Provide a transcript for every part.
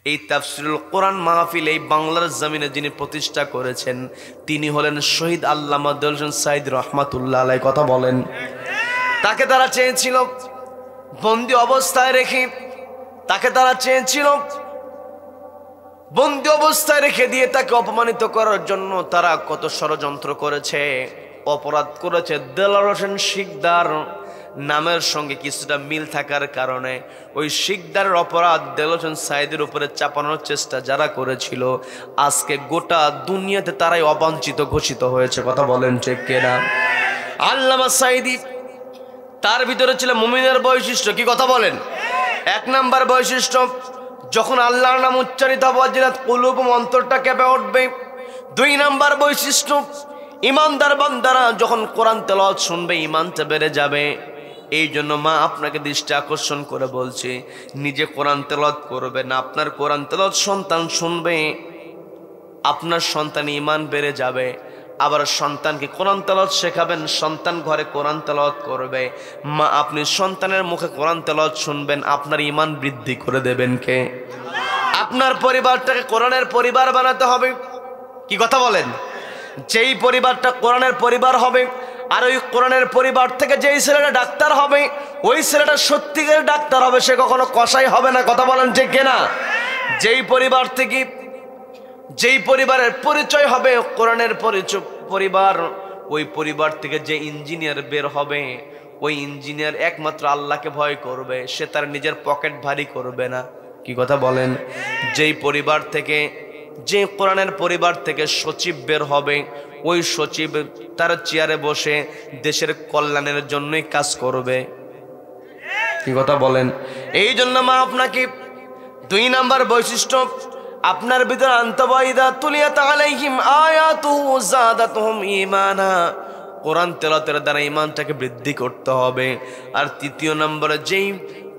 এই তাফসিরুল কোরআন মাহফিল এই বাংলার জমিনে যিনি প্রতিষ্ঠা করেছেন তিনি হলেন শহীদ আল্লামা দেলোয়ার হোসেন সাঈদী রহমাতুল্লাহ আলাইহি। কথা বলেন। তাকে তারা চেয়েছিল বন্দি অবস্থায় রেখে, তাকে তারা চেয়েছিল বন্দি অবস্থায় রেখে দিয়ে তাকে অপমানিত করার জন্য তারা কত ষড়যন্ত্র করেছে, অপরাধ করেছে। দেলোয়ার হোসেন শিকদার নামের সঙ্গে কিছুটা মিল থাকার কারণে ওই শিকদারের অপরাধ দেলোয়ার হোসেন সাঈদীর উপরে চাপানোর চেষ্টা যারা করেছিল আজকে গোটা দুনিয়াতে তারাই অবাঞ্ছিত ঘোষিত হয়েছে। কথা বলেন ঠিক কিনা? আল্লামা সাঈদী তার ভিতরে ছিল মুমিনের বৈশিষ্ট্য। কি কথা বলেন? এক নাম্বার বৈশিষ্ট্য, যখন আল্লাহর নাম উচ্চারিত হবে ওয়াজিলাত কুলুবুহুম, অন্তরটা কেঁপে উঠবে। দুই নাম্বার বৈশিষ্ট্য, ইমানদার বান্দারা যখন কোরআন তেলাওয়াত শুনবে ইমানটা বেড়ে যাবে। এই জন্য মা আপনাকে দৃষ্টি আকর্ষণ করে বলছে, নিজে কোরআন তেলাওয়াত করবে না, আপনার কোরআন তেলাওয়াত সন্তান শুনবে, আপনার সন্তান ঈমান বেড়ে যাবে। আবার সন্তানকে কোরআন তেলাওয়াত শেখাবেন, সন্তান ঘরে কোরআন তেলাওয়াত করবে। মা আপনি সন্তানের মুখে কোরআন তেলাওয়াত শুনবেন, আপনার ঈমান বৃদ্ধি করে দেবেন কে? আপনার পরিবারটাকে কোরআনের পরিবার বানাতে হবে। কি কথা বলেন? যেই পরিবারটা কোরআনের পরিবার হবে, আর ওই কোরআনের পরিবার থেকে যেই ছেলেটা ডাক্তার হবে, ওই ছেলেটা সত্যিকারের ডাক্তার হবে, সে কখনো কসাই হবে না। কথা বলেন ঠিক কিনা? যেই পরিবার থেকে, যেই পরিবারের পরিচয় হবে কোরআনের পরিবার, ওই পরিবার থেকে যে ইঞ্জিনিয়ার বের হবে, ওই ইঞ্জিনিয়ার একমাত্র আল্লাহকে ভয় করবে, সে তার নিজের পকেট ভারী করবে না। কি কথা বলেন? যেই পরিবার থেকে, যে কোরআনের পরিবার থেকে সচিব বের হবে, ওই সচিব তার চেয়ারে বসে দেশের কল্যাণের জন্যই কাজ করবে। কি কথা বলেন? এই জন্য মা আপনাকে দুই নাম্বার বৈশিষ্ট্য আপনার ভিতরে আনতে হবে, ইযা তুলিয়াত আলাইহিম আয়াতুহু যাদাতুহুম ঈমানা, কোরআন তেলাওয়াতের দ্বারা ঈমানটাকে বৃদ্ধি করতে হবে। আর তৃতীয় নম্বরে যেই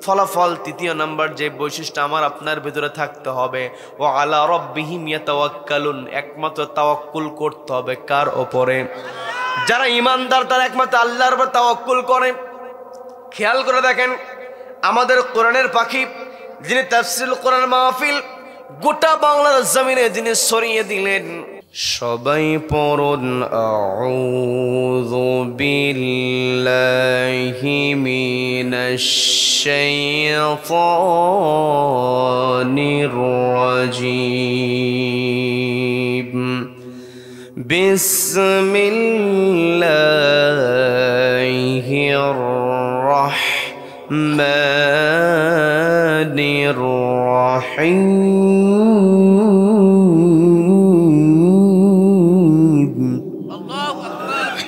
ফলাফল, তৃতীয় নাম্বার যে বৈশিষ্ট্য আমার আপনার ভিতরে থাকতে হবে, ও আলা রাব্বিহিম ইয়াতাওয়াক্কালুন, একমাত্র তাওয়াক্কুল করতে হবে কার ওপরে? যারা ঈমানদার তারা একমাত্র আল্লাহর উপর তাওয়াক্কুল করে। খেয়াল করে দেখেন, আমাদের কোরআনের পাখি যিনি তাফসীরুল কোরআন মাহফিল গোটা বাংলার জমিনে যিনি ছড়িয়ে দিলেন, সবাই পড়ুন আউযু বিল্লাহি মিনাশ শাইতানির রাজীম, বিসমিল্লাহির রাহমানির রাহিম। Allahu Akbar,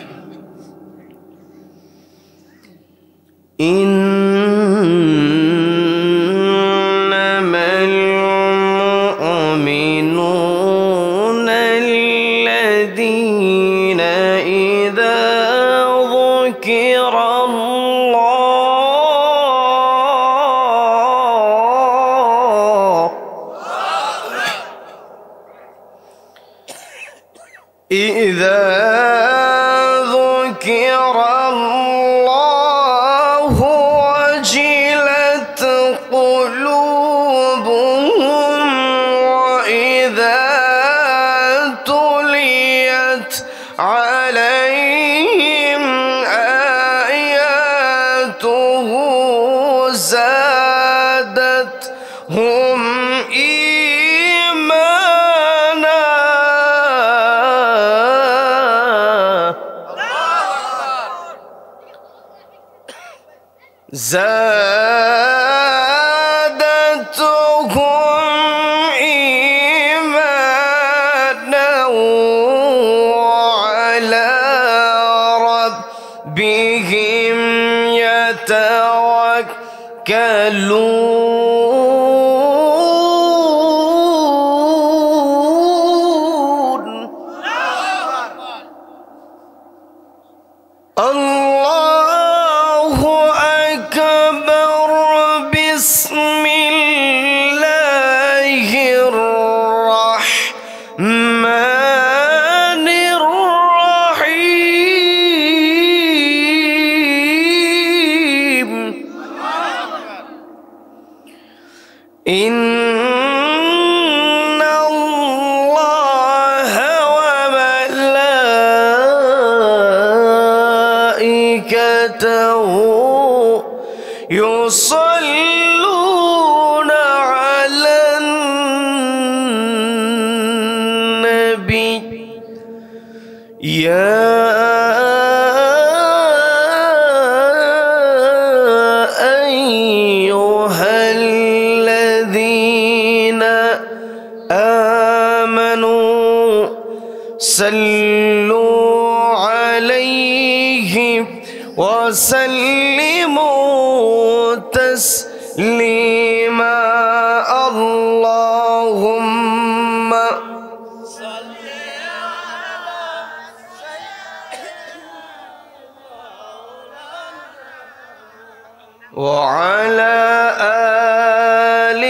Bismillah. يا أيها الذين آمنوا صلوا عليه وسلموا تسليما اللهم وعلى آل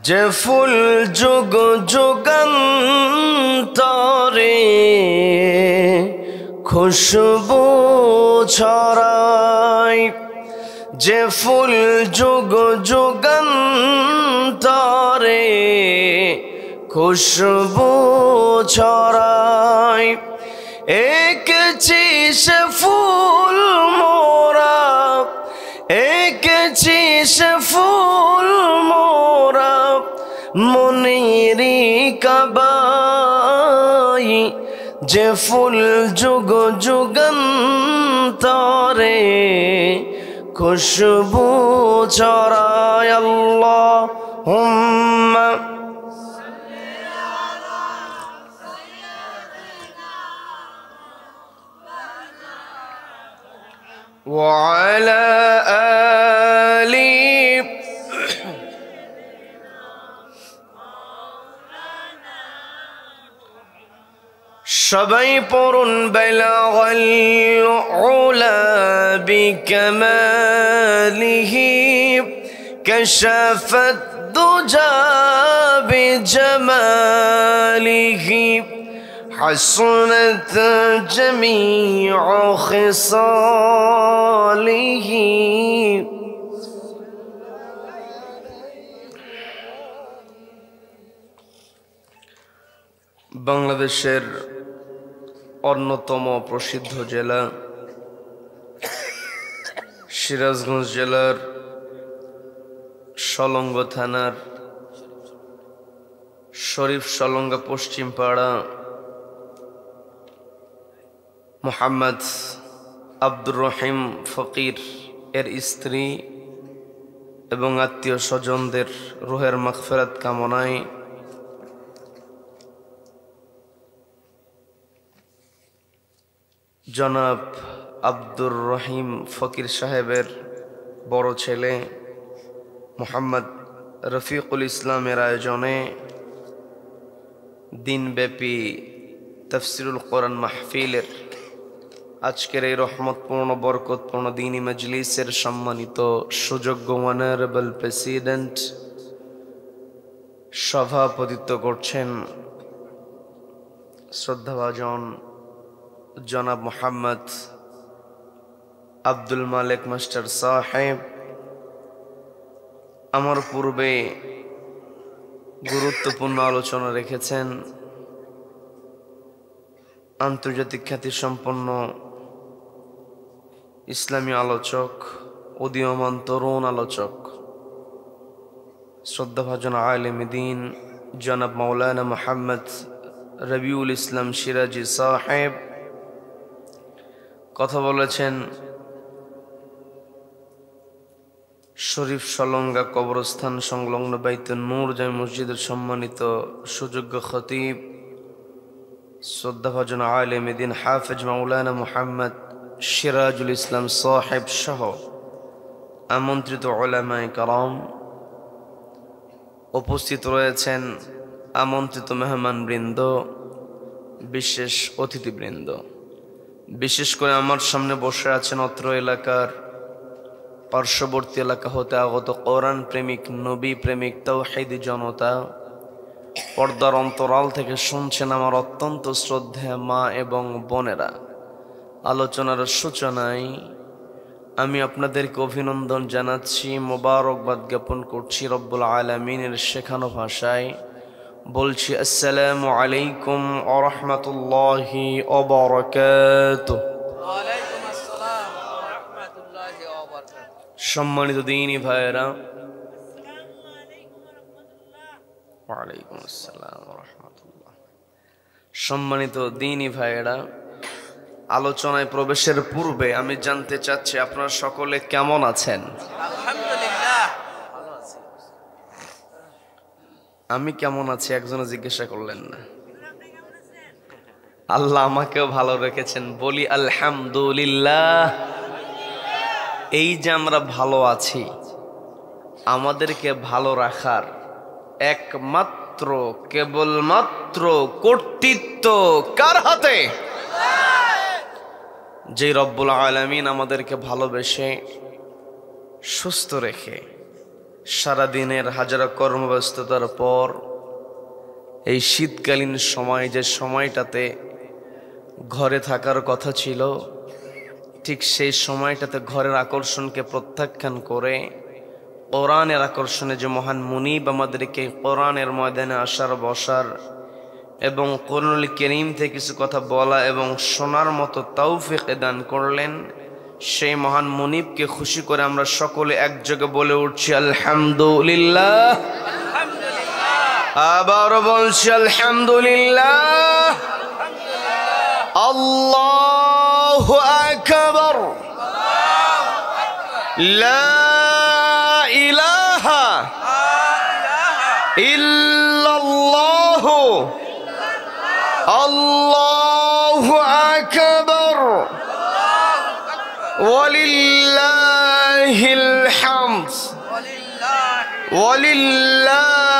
জফুল যুগ যুগান্তরে খুশবু ছড়ায় যে ফুল যুগ যুগান্তরে খুশবু ছড়ায় এঁকেছি সে ফুল মোরা এঁকেছি সে ফুল মোরা মনেরি কাবাই যে ফুল যুগ যুগান্তরে খুশবু ছড়ায় আল্লাহুম্মা وعلى آل সবাই পড়ুন বালাগাল উলা বিকামালিহি কাশাফাত দুজা বিজামালিহি حسنت جميع خصاله বাংলাদেশের অন্যতম প্রসিদ্ধ জেলা সিরাজগঞ্জ জেলার সলঙ্গ থানার শরীফ সলঙ্গা পশ্চিম পাড়া মোহাম্মদ আব্দুর রহিম ফকির এর স্ত্রী এবং আত্মীয় স্বজনদের রুহের মাগফিরাত কামনায় জনাব আব্দুর রহিম ফকির সাহেবের বড় ছেলে মোহাম্মদ রফিকুল ইসলামের আয়োজনে দিনব্যাপী তাফসিরুল কোরআন মাহফিলের আজকের এই রহমতপূর্ণ বরকতপূর্ণ দ্বীনি মজলিসের সম্মানিত সুযোগ্য অনারেবল প্রেসিডেন্ট সভাপতিত্ব করছেন শ্রদ্ধাভাজন জনাব মোহাম্মদ আব্দুল মালিক মাস্টার সাহেব। আমার পূর্বে গুরুত্বপূর্ণ আলোচনা রেখেছেন আন্তর্জাতিক খ্যাতিসম্পন্ন ইসলামী আলোচক উদীয়মান তরুণ আলোচক শ্রদ্ধাভাজন আলেম দ্বীন জনাব মাওলানা মোহাম্মদ রবিউল ইসলাম সিরাজি সাহেব। কথা বলেছেন শরীফ সলঙ্গা কবরস্থান সংলগ্ন বাইতুন নূর জামে মসজিদের সম্মানিত সুযোগ্য খতিব শ্রদ্ধাভাজন আলেম দ্বীন হাফেজ মাওলানা মোহাম্মদ সিরাজুল ইসলাম সাহেব সহ আমন্ত্রিত উলামায়ে কেরাম, উপস্থিত রয়েছেন আমন্ত্রিত মেহমানবৃন্দ, বিশেষ অতিথিবৃন্দ। বিশেষ করে আমার সামনে বসে আছেন অত্র এলাকার পার্শ্ববর্তী এলাকা হতে আগত কোরআন প্রেমিক নবী প্রেমিক তাওহীদি জনতা, পর্দার অন্তরাল থেকে শুনছেন আমার অত্যন্ত শ্রদ্ধেয় মা এবং বোনেরা। আলোচনার সূচনায় আমি আপনাদেরকে অভিনন্দন জানাচ্ছি, মোবারকবাদ জ্ঞাপন করছি রব্বুল আলামিনের শেখানো ভাষায়। বলছি আসসালামু আলাইকুম ওয়া রাহমাতুল্লাহি ওয়া বারাকাতুহু। ওয়ালাইকুম আসসালাম ওয়া রাহমাতুল্লাহি ওয়া বারাকাতুহু। সম্মানিত দ্বীনি ভাইয়েরা, ওয়ালাইকুম আসসালাম ওয়া রাহমাতুল্লাহ। সম্মানিত দ্বীনি ভাইয়েরা, আলোচনায় প্রবেশের পূর্বে আমি জানতে চাচ্ছি আপনারা সকলে কেমন আছেন? আলহামদুলিল্লাহ। আমি কেমন আছি একজনও জিজ্ঞাসা করলেন না। আল্লাহ আমাকেও ভালো রেখেছেন, বলি আলহামদুলিল্লাহ। এই যে আমরা ভালো আছি, আমাদেরকে ভালো রাখার একমাত্র কেবলমাত্র কর্তৃত্ব কার হাতে? যে রব্বুল আলামিন আমাদেরকে ভালোবেসে সুস্থ রেখে সারাদিনের হাজারো কর্মব্যস্ততার পর এই শীতকালীন সময়, যে সময়টাতে ঘরে থাকার কথা ছিল, ঠিক সেই সময়টাতে ঘরের আকর্ষণকে প্রত্যাখ্যান করে কোরআনের আকর্ষণে যে মহান মুনিব আমাদেরকে কোরআনের ময়দানে আসার, বসার এবং কোরআনুল কারীম থেকে কিছু কথা বলা এবং শোনার মতো তৌফিক দান করলেন, সেই মহান মুনিবকে খুশি করে আমরা সকলে একযোগে বলে উঠছি আলহামদুলিল্লাহ। আবার বলছি আলহামদুলিল্লাহ। আল্লাহু আকবার। লা ইলাহা ইল্লাল্লাহু আল্লাহু আকবার ওয়ালিল্লাহিল হামদ ওয়ালিল্লাহিল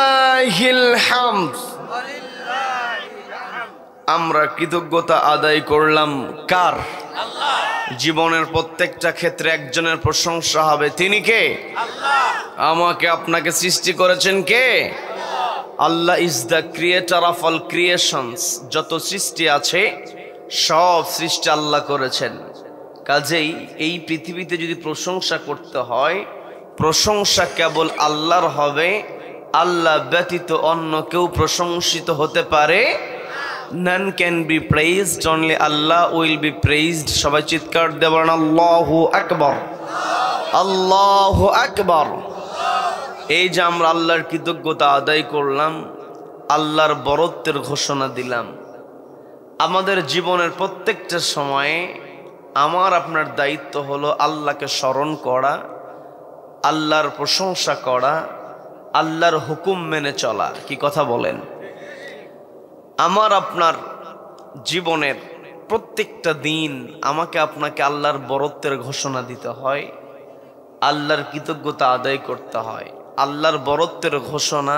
হামদ। আমরা কৃতজ্ঞতা আদায় করলাম কার? জীবনের প্রত্যেকটা ক্ষেত্রে একজনের প্রশংসা হবে, তিনি কে? আমাকে আপনাকে সৃষ্টি করেছেন কে? আল্লাহ is the creator of all creations. যত সৃষ্টি আছে সব সৃষ্টি আল্লাহ করেছেন। কাজেই এই পৃথিবীতে যদি প্রশংসা করতে হয়, প্রশংসা কেবল আল্লাহর হবে। আল্লাহ ব্যতীত অন্য কেউ প্রশংসিত হতে পারে। None can be praised, only Allah will be praised. সবাই চিৎকার দেবেন আল্লাহু আকবার, আল্লাহু আকবার। এই যে আমরা আল্লাহর কৃতজ্ঞতা আদায় করলাম, আল্লাহর বরত্বের ঘোষণা দিলাম। আমাদের জীবনের প্রত্যেকটা সময়ে আমার আপনার দায়িত্ব হলো আল্লাহকে স্মরণ করা, আল্লাহর প্রশংসা করা, আল্লাহর হুকুম মেনে চলা। কি কথা বলেন? আমার আপনার জীবনের প্রত্যেকটা দিন আমাকে আপনাকে আল্লাহর বরত্বের ঘোষণা দিতে হয়, আল্লাহর কৃতজ্ঞতা আদায় করতে হয়। আল্লাহর বরত্বের ঘোষণা,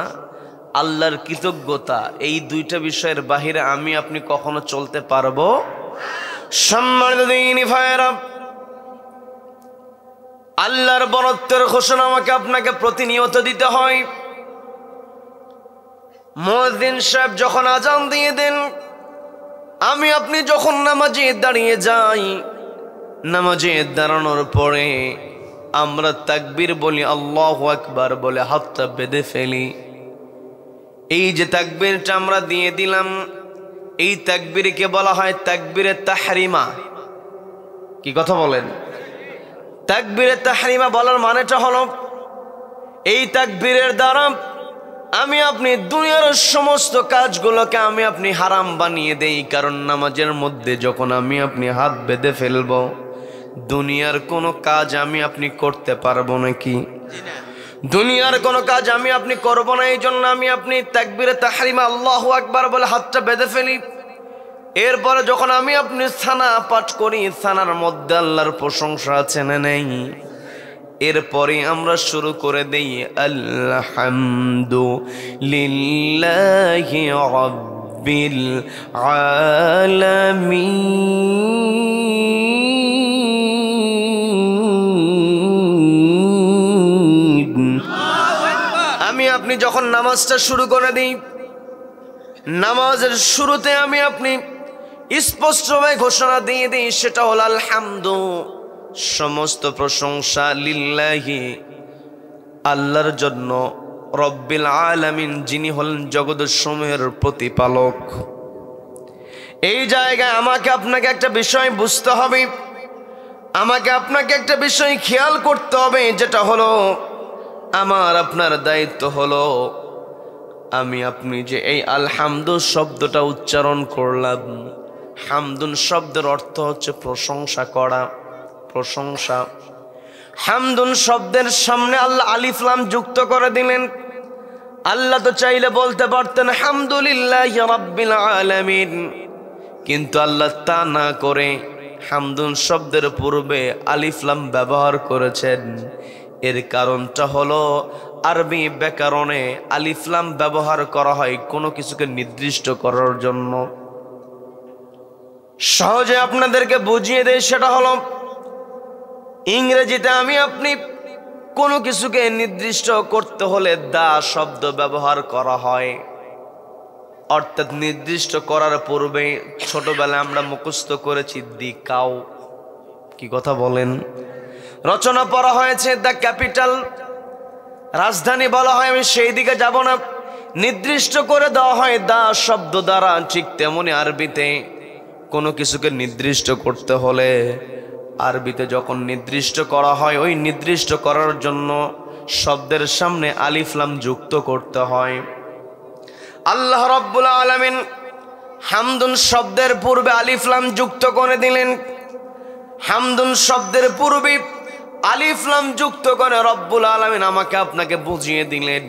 আল্লাহর কৃতজ্ঞতা, এই দুইটা বিষয়ের বাহিরে আমি আপনি কখনো চলতে পারবো? সম্মানিত দ্বীনি ভাইয়েরা, আল্লাহর বরত্বের ঘোষণা আমাকে আপনাকে প্রতিনিয়ত দিতে হয়। মুয়াজ্জিন সাহেব যখন আজান দিয়ে দেন, আমি আপনি যখন নামাজে দাঁড়িয়ে যাই, নামাজে দাঁড়ানোর পরে আমরা তাকবীর বলি, আল্লাহু আকবার বলে হাতটা বেঁধে ফেলি। এই যে তাকবীরটা আমরা দিয়ে দিলাম, এই তাকবীরকে বলা হয় তাকবীরে তাহরিমা। কি কথা বলেন? তাকবীরে তাহরিমা বলার মানেটা হলো, এই তাকবীরের দ্বারা আমি আপনি দুনিয়ার সমস্ত কাজগুলোকে আমি আপনি হারাম বানিয়ে দেই। কারণ নামাজের মধ্যে যখন আমি আপনি হাত বেঁধে ফেলবো, দুনিয়ার কোনো কাজ আমি আপনি করতে পারবো নাকি? দুনিয়ার কোনো কাজ আমি আপনি করবো না। এই জন্য আমি আপনি তাকবীরে তাহরিমা আল্লাহু আকবার বলে হাতটা বেঁধে ফেলি। এরপরে যখন আমি আপনি সানা পাঠ করি, সানার মধ্যে আল্লাহর প্রশংসা আছে না নেই? এরপরে আমরা শুরু করে দেই আলহামদুলিল্লাহি রাব্বিল আলামিন। আমি আপনি যখন নামাজটা শুরু করে দিই, নামাজের শুরুতে আমি আপনি স্পষ্টভাবে ঘোষণা দিয়ে দিই, সেটা হলো আলহামদু, সমস্ত প্রশংসা লিল্লাহি, আল্লাহর জন্য, রব্বিল আলামিন, যিনি হলেন জগৎসমূহের প্রতিপালক। এই জায়গায় আমাকে আপনাকে একটা বিষয় বুঝতে হবে, আমাকে আপনাকে একটা বিষয় খেয়াল করতে হবে, যেটা হলো আমার আপনার দায়িত্ব হলো আমি আপনি যে এই আলহামদু শব্দটা উচ্চারণ করলাম, হামদুন শব্দের অর্থ হচ্ছে প্রশংসা করা, প্রশংসা। হামদুন শব্দের সামনে আল্লাহ আলিফ লাম যুক্ত করে দিলেন। আল্লাহ তো চাইলে বলতে পারতেন হামদুলিল্লাহি রাব্বিল আলামিন, কিন্তু আল্লাহ তা না করে হামদুন শব্দের পূর্বে আলিফ লাম ব্যবহার করেছেন। এর কারণটা হলো আরবি ব্যাকরণে আলিফ লাম ব্যবহার করা হয় কোনো কিছুকে নির্দিষ্ট করার জন্য। সহজে আপনাদেরকে বুঝিয়ে দেয়, সেটা হলো ইংরেজিতে আমি আপনি কোনো কিছুকে নির্দিষ্ট করতে হলে দা শব্দ ব্যবহার করা হয়, অর্থাৎ নির্দিষ্ট করার পূর্বে ছোটবেলায় আমরা মুখস্থ করেছি দি কাউ। কি কথা বলেন? রচনা পড়া হয়েছে দ্য ক্যাপিটাল, রাজধানী বলা হয়, আমি সেই দিকে যাব না। নির্দিষ্ট করে দেওয়া হয় দা শব্দ দ্বারা। ঠিক তেমনি আরবিতে কোনো কিছুকে নির্দিষ্ট করতে হলে আরবিতে যখন নির্দিষ্ট করা হয়, ওই নির্দিষ্ট করার জন্য শব্দের সামনে আলিফ লাম যুক্ত করতে হয়। আল্লাহ রাব্বুল আলামিন হামদুন শব্দের পূর্বে আলিফ লাম যুক্ত করে দিলেন। হামদুন শব্দের পূর্বে আলিফ লাম যুক্ত করে রব্বুল আলামিন আমাকে আপনাকে বুঝিয়ে দিলেন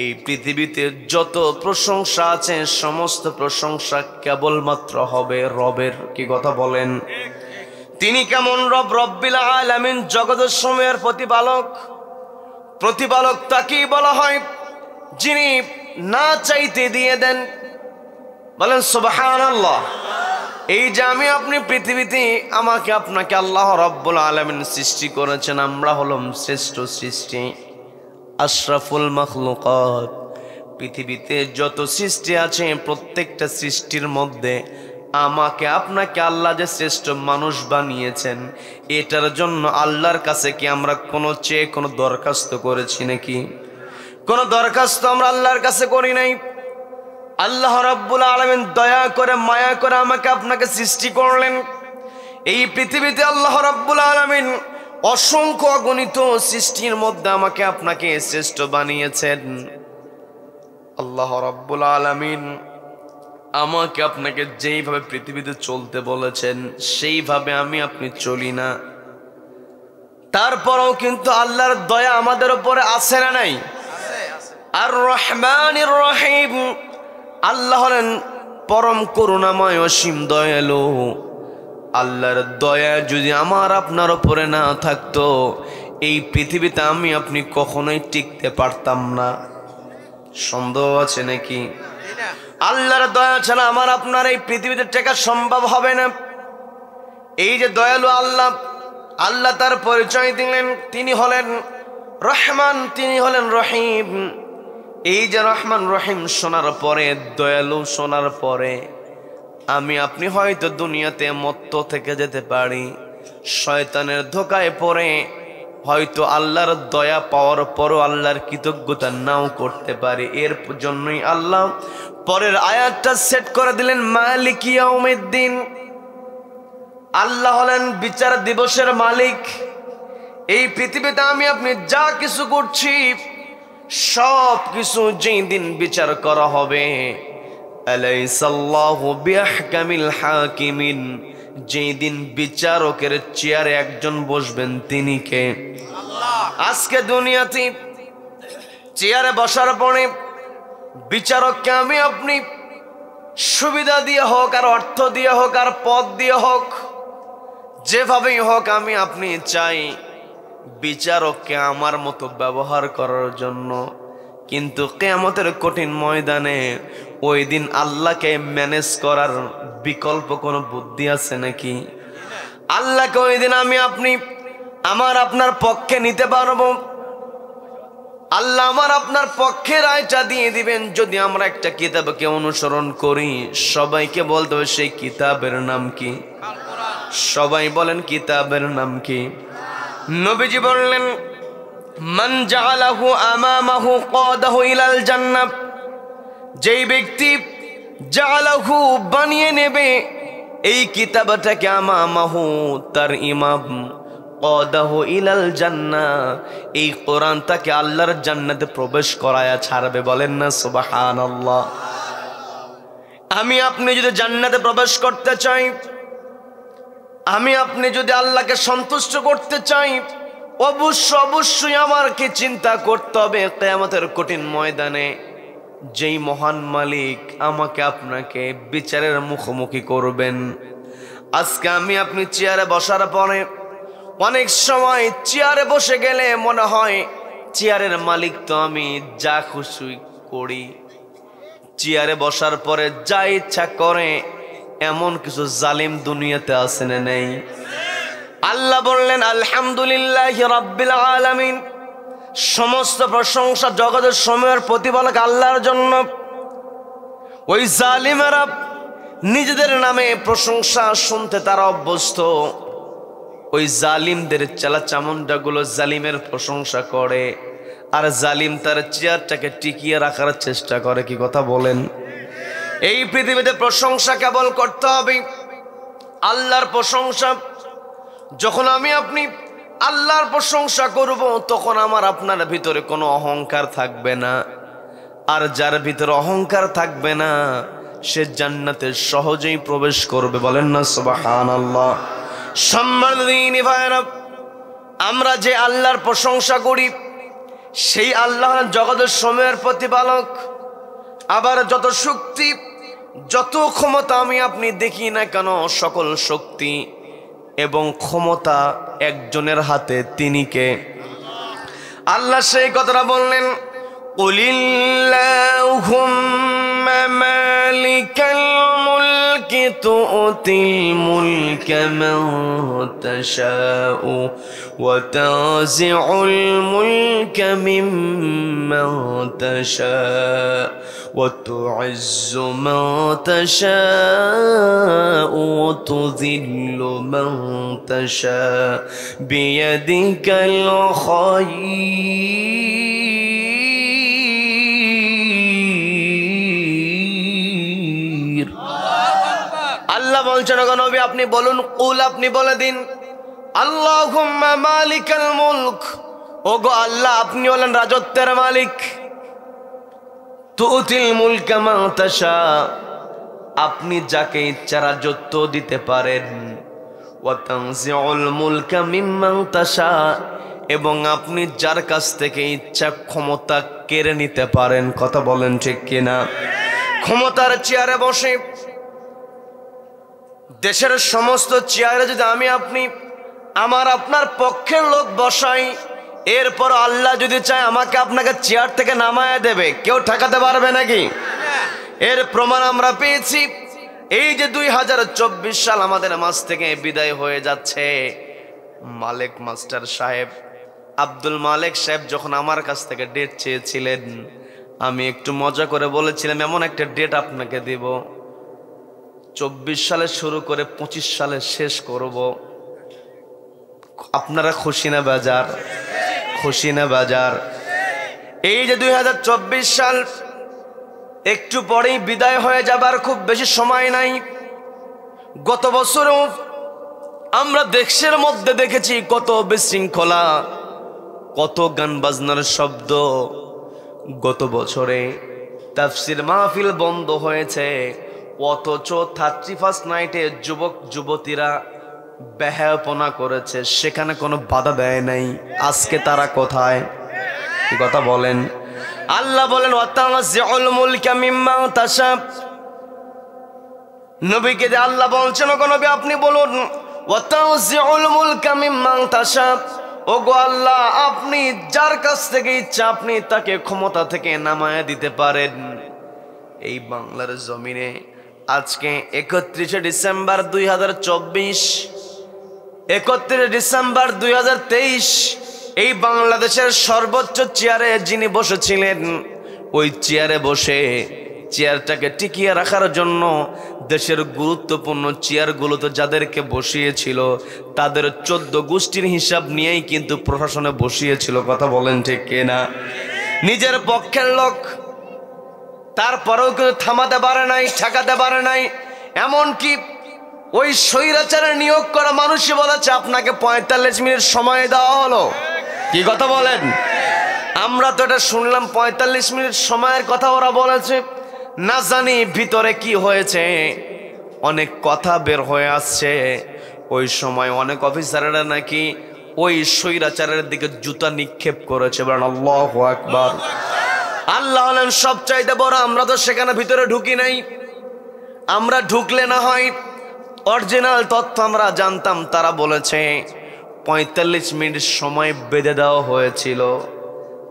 এই পৃথিবীতে যত প্রশংসা আছে সমস্ত প্রশংসা কেবলমাত্র হবে রবের। কি কথা বলেন? তিনি কেমন রব? রব্বিল আলামিন জগতের সময়ের প্রতিপালক। প্রতিপালক তাকেই বলা হয় যিনি না চাইতে দিয়ে দেন। বলেন সুবহানাল্লাহ। এই যে আমি আপনি পৃথিবীতে আমাকে আপনাকে আল্লাহ রাব্বুল আলামিন সৃষ্টি করেছেন, আমরা হলাম শ্রেষ্ঠ সৃষ্টি, আশরাফুল মাখলুকাত। পৃথিবীতে যত সৃষ্টি আছে প্রত্যেকটা সৃষ্টির মধ্যে আমাকে আপনাকে আল্লাহ যে শ্রেষ্ঠ মানুষ বানিয়েছেন, এটার জন্য আল্লাহর কাছে কি আমরা কোনো চেয়ে কোনো দরখাস্ত করেছি নাকি? কোনো দরখাস্ত আমরা আল্লাহর কাছে করি নাই। আল্লাহ রাব্বুল আলামিন দয়া করে মায়া করে আমাকে আপনাকে সৃষ্টি করলেন। এই পৃথিবীতে আল্লাহ রাব্বুল আলামিন অসংখ্য অগণিত সৃষ্টির মধ্যে আমাকে আপনাকে শ্রেষ্ঠ বানিয়েছেন। আল্লাহ রাব্বুল আলামিন আমাকে আপনাকে যেইভাবে পৃথিবীতে চলতে বলেছেন সেইভাবে আমি আপনি চলি না। তারপরেও কিন্তু আল্লাহর দয়া আমাদের উপরে আছে না নাই? আর রহমানির রহিম। আল্লাহ হলেন পরম করুণাময় অসীম দয়ালু। আল্লাহর দয়া যদি আমার আপনার উপরে না থাকতো এই পৃথিবীতে আমি আপনি কখনোই টিকতে পারতাম না। সন্দেহ আছে নাকি? আল্লাহর দয়া ছাড়া আমার আপনার এই পৃথিবীতে টেকা সম্ভব হবে না। এই যে দয়ালু আল্লাহ, আল্লাহ তার পরিচয় দিলেন তিনি হলেন রহমান, তিনি হলেন রহিম। এই যে রহমান রহিম শোনার পরে, দয়ালু শোনার পরে আমি আপনি হয়তো দুনিয়াতে মত্ত থেকে যেতে পারি, শয়তানের ধোকায় পড়ে হয়তো আল্লাহর দয়া পাওয়ার পরও আল্লাহর কৃতজ্ঞতা নাও করতে পারি। এর জন্যই আল্লাহ পরের আয়াতটা সেট করে দিলেন মালিক ইয়াউমিদ্দিন। আল্লাহ হলেন বিচার দিবসের মালিক। এই পৃথিবীতে আমি আপনি যা কিছু করছি সব কিছু যেই দিন বিচার করা হবে, আলাইসাল্লাহু বিআহকামিল হাকিমিন, যেই দিন বিচারকের চেয়ারে একজন বসবেন তিনি কে? আল্লাহ। আজকে দুনিয়াতে চেয়ারে বসার পরে বিচারককে আমি আপনি সুবিধা দিয়ে হোক আর অর্থ দিয়ে হোক আর পদ দিয়ে হোক, যেভাবেই হোক আমি আপনি চাই বিচারককে আমার মতো ব্যবহার করার জন্য। কিন্তু কিয়ামতের কঠিন ময়দানে ওই দিন আল্লাহকে ম্যানেজ করার বিকল্প কোনো বুদ্ধি আছে নাকি? আল্লাহকে ওই দিন আমি আপনি আমার আপনার পক্ষে নিতে পারবো? আল্লাহ আমার আপনার পক্ষে রায়টা দিয়ে দিবেন যদি আমরা একটা কিতাবকে অনুসরণ করি। সবাইকে বলতে হবে সেই কিতাবের নাম কি? সবাই বলেন কিতাবের নাম কি? নবীজি বললেন মান জাআলাহু আমামাহু কাদাহু ইলাল জান্নাহ, যেই ব্যক্তি জাআলাহু বানিয়ে নেবে এই কিতাবটাকে আমামাহু তার ইমাম, ক্বাদাহু ইলাল জান্নাহ, এই কোরআন তাকে আল্লাহর জান্নাতে প্রবেশ করায়া ছাড়বে। বলেন না সুবহানাল্লাহ। আমি আপনি যদি জান্নাতে প্রবেশ করতে চাই, আমি আপনি যদি আল্লাহকে সন্তুষ্ট করতে চাই, অবশ্যই আমাকে চিন্তা করতে হবে কিয়ামতের কঠিন ময়দানে যেই মহান মালিক আমাকে আপনাকে বিচারের মুখোমুখি করবেন। আজকে আমি আপনি চেয়ারে বসার পরে অনেক সময় চেয়ারে বসে গেলে মনে হয় চেয়ারের মালিক তো আমি যা খুশি করি। চেয়ারে বসার পরে যা ইচ্ছা করে, এমন কিছু জালিম দুনিয়াতে আছে না নেই? আল্লাহ বললেন আলহামদুলিল্লাহি রাব্বিল আলামিন, সমস্ত প্রশংসা জগতের সময়ের প্রতিপালক আল্লাহর জন্য। ওই জালিমেরা নিজেদের নামে প্রশংসা শুনতে তারা অভ্যস্ত। ওই জালিমদের চেলা চামুন্ডাগুলো জালিমের প্রশংসা করে, আর জালিম তার চেয়ারটাকে টিকিয়ে রাখার চেষ্টা করে। কি কথা বলেন? এই পৃথিবীতে প্রশংসা কেবল করতে হবে আল্লাহর প্রশংসা। যখন আমি আপনি আল্লাহর প্রশংসা করব, তখন আমার আপনার ভিতরে কোনো অহংকার থাকবে না। আর যার ভিতরে অহংকার থাকবে না, সে জান্নাতে সহজেই প্রবেশ করবে। বলেন না সুবহানাল্লাহ। সম্মানিত ভাইরা, আমরা যে আল্লাহর প্রশংসা করি, সেই আল্লাহ জগতের সময়ের প্রতিপালক। আবার যত শক্তি, যত ক্ষমতা আমি আপনি দেখি না কেন, সকল শক্তি এবং ক্ষমতা একজনের হাতে। তিনি কে? আল্লাহ সেই কথাটা বললেন, কুলিল্লাহুম্মা মালিকাল মুলকি তু'তিল মুলকা মান তাশাউ ওয়া তানজি'ুল মুলকা মিম্মান তাশাউ ওয়া তু'ইজ্জু মান তাশাউ ওয়া তুযিল্লু মান তাশাউ বিয়াদিকাল খায়র। আল্লাহ বলছেন, ওগো নবী আপনি বলুন, কুল আপনি বলে দিন, আল্লাহুম্মা মালিকাল মুলক, ওগো আল্লাহ আপনি হলেন রাজত্বের মালিক। তুতিল মুলকা মান তাশা, আপনি যাকে ইচ্ছা রাজত্ব দিতে পারেন। ওয়া তানজিউল মুলকা মিম্মান তাশা, এবং আপনি যার কাছ থেকে ইচ্ছা ক্ষমতা কেড়ে নিতে পারেন। কথা বলেন ঠিক কিনা? ক্ষমতার চেয়ারে বসে দেশের সমস্ত চেয়ারে যদি আমি আপনি আমার আপনার পক্ষের লোক বসাই, এরপর আল্লাহ যদি চায় আমাকে আপনাকে চেয়ার থেকে নামায় দেবে, কেউ ঠেকাতে পারবে নাকি? এর প্রমাণ আমরা পেয়েছি। এই যে 2024 সাল আমাদের মাঝ থেকে বিদায় হয়ে যাচ্ছে, মালেক মাস্টার সাহেব, আব্দুল মালেক সাহেব যখন আমার কাছ থেকে ডেট চেয়েছিলেন, আমি একটু মজা করে বলেছিলাম এমন একটা ডেট আপনাকে দিব, 24 সালে শুরু করে 25 সালে শেষ করব। আপনারা খুশি না বাজার? খুশি না বাজার? এই যে 2024 সাল একটু পরেই বিদায় হয়ে যাবার খুব বেশি সময় নাই। গত বছরও আমরা দেশের মধ্যে দেখেছি কত বিশৃঙ্খলা, কত গান বাজনার শব্দ। গত বছরে তাফসির মাহফিল বন্ধ হয়েছে, অথচ 31 নাইটে যুবক যুবতীরা বেহায়াপনা করেছে, সেখানে কোনো বাধা দেয় নাই। আজকে তারা কোথায়? কথা বলেন। আল্লাহ বলেন ওয়াতানজিউল মুলকা মিম্মান তাশা, নবীকে যে আল্লাহ বলছেন, ওগো নবী আপনি বলুন ওয়াতানজিউল মুলকা মিম্মান তাশা, ওগো আল্লাহ আপনি যার কাছ থেকে ইচ্ছা আপনি তাকে ক্ষমতা থেকে নামায় দিতে পারেন। এই বাংলার জমিনে আজকে 31 ডিসেম্বর 2024, 31 ডিসেম্বর 2023, এই বাংলাদেশের সর্বোচ্চ চেয়ারে যিনি বসেছিলেন, ওই চেয়ারে বসে চেয়ারটাকে টিকিয়ে রাখার জন্য দেশের গুরুত্বপূর্ণ চেয়ারগুলোতে যাদেরকে বসিয়েছিল তাদের 14 গোষ্ঠীর হিসাব নিয়েই কিন্তু প্রশাসনে বসিয়েছিল। কথা বলেন ঠিক কিনা? নিজের পক্ষের লোক, তারপরেও কিন্তু থামাতে পারে নাই, ঠেকাতে পারে নাই। এমনকি ওই স্বৈরাচারের নিয়োগ করা মানুষই বলেছে আপনাকে ৪৫ মিনিট সময় দেওয়া হলো। কি কথা বলেন? আমরা তো এটা শুনলাম ৪৫ মিনিট সময়ের কথা ওরা বলেছে, না জানি ভিতরে কি হয়েছে। অনেক কথা বের হয়ে আসছে। ওই সময় অনেক অফিসারেরা নাকি ওই স্বৈরাচারের দিকে জুতা নিক্ষেপ করেছে। বলেন আল্লাহু আকবার। আল্লাহ হলেন সবচাইতে বড়। আমরা তো সেখানে ভিতরে ঢুকি নাই। আমরা ঢুকলে না হয় অরিজিনাল তথ্য আমরা জানতাম। তারা বলেছে ৪৫ মিনিট সময় বেঁধে দেওয়া হয়েছিল।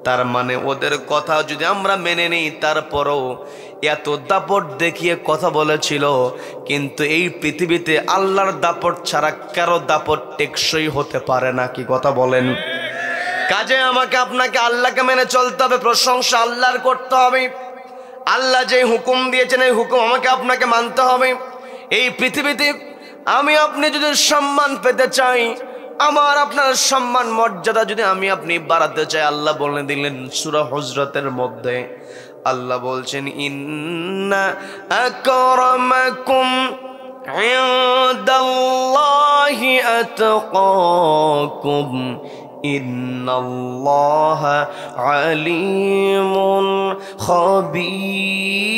তার মানে ওদের কথা যদি আমরা মেনে নিই, তারপরও এত দাপট দেখিয়ে কথা বলেছিল। কিন্তু এই পৃথিবীতে আল্লাহর দাপট ছাড়া কারো দাপট টেকসই হতে পারে না। কি কথা বলেন? কাজে আমাকে আপনাকে আল্লাহকে মেনে চলতে হবে, প্রশংসা আল্লাহর করতে হবে। আল্লাহ যে হুকুম দিয়েছেন এই হুকুম আমাকে আপনাকে মানতে হবে। এই পৃথিবীতে আমি আপনি যদি সম্মান পেতে চাই, আমার আপনার সম্মান মর্যাদা যদি আমি আপনি বাড়াতে চাই, আল্লাহ বলে দিলেন সূরা হুজরাতের মধ্যে, আল্লাহ বলছেন ইন্না আকরামাকুম ইনদাল্লাহি আতকাকুম ইন্নাল্লাহা আলিমুন খাবীর।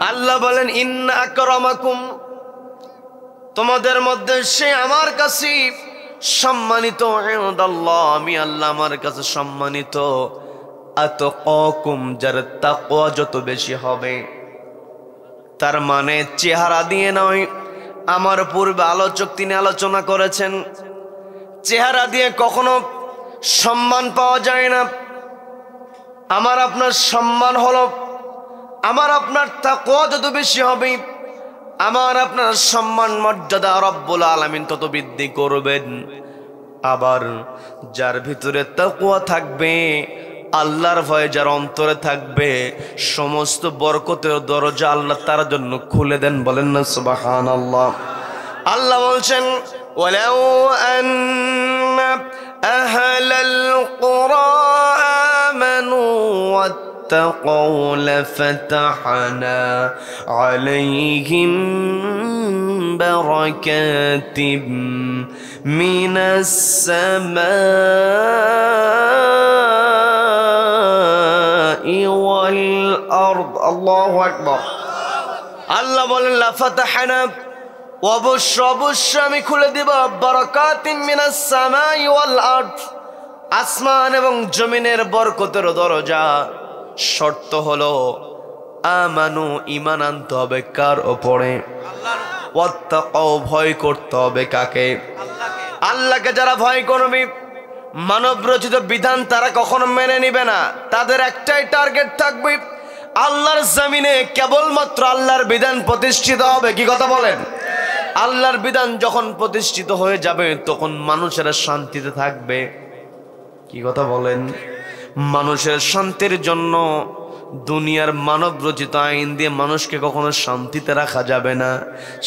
আল্লাহ বলেন ইন্না আকরামাকুম, তোমাদের মধ্যে সে আমার কাছে সম্মানিত, ইনদাল্লাহ আমি আল্লাহ আমার কাছে সম্মানিত, আতকাকুম যার তাকওয়া যত বেশি হবে। তার মানে চেহারা দিয়ে নয়। আমার পূর্বে আলোচক তিনি আলোচনা করেছেন, চেহারা দিয়ে কখনো সম্মান পাওয়া যায় না। আমার আপনার সম্মান হলো আমার আপনার তাকওয়া যত বেশি হবে, আমার আপনার সম্মান মর্যাদা রব্বুল আলামিন তত বৃদ্ধি করবেন। আবার যার ভিতরে তাকওয়া থাকবে, আল্লাহর ভয় যার অন্তরে থাকবে, সমস্ত বরকতের দরজা আল্লাহ তার জন্য খুলে দেন। বলেন না সুবহানাল্লাহ। আল্লাহ বলছেন ওয়ালাউ আন্না আহলাল কুরা আমানু ওয়াত্তাকাউ লাফাতাহনা আলাইহিম বারাকাতিম মিনাস সামাই ওয়াল আরদ। আল্লাহু আকবার। আল্লাহ বলেন লাফাতাহনা, অবশ্য অবশ্য আমি খুলে দেব বারাকাতিম মিনাস সামাই ওয়াল আরদ, আসমান এবং জমিনের বরকতের দরজা। শর্ত হলো আমানু, ঈমান আনতে হবে কার উপরে? আল্লাহর। ওয়াত্তাকাউ, ভয় করতে হবে কাকে? আল্লাহকে। আল্লাহকে যারা ভয় করবে, মানব রচিত বিধান তারা কখনো মেনে নিবে না। তাদের একটাই টার্গেট থাকবে, আল্লাহর জমিনে কেবলমাত্র আল্লাহর বিধান প্রতিষ্ঠিত হবে। কি কথা বলেন? আল্লাহর বিধান যখন প্রতিষ্ঠিত হয়ে যাবে তখন মানুষেরা শান্তিতে থাকবে। কি কথা বলেন? মানুষের শান্তির জন্য দুনিয়ার মানব রচিত আইন দিয়ে মানুষকে কখনো শান্তিতে রাখা যাবে না।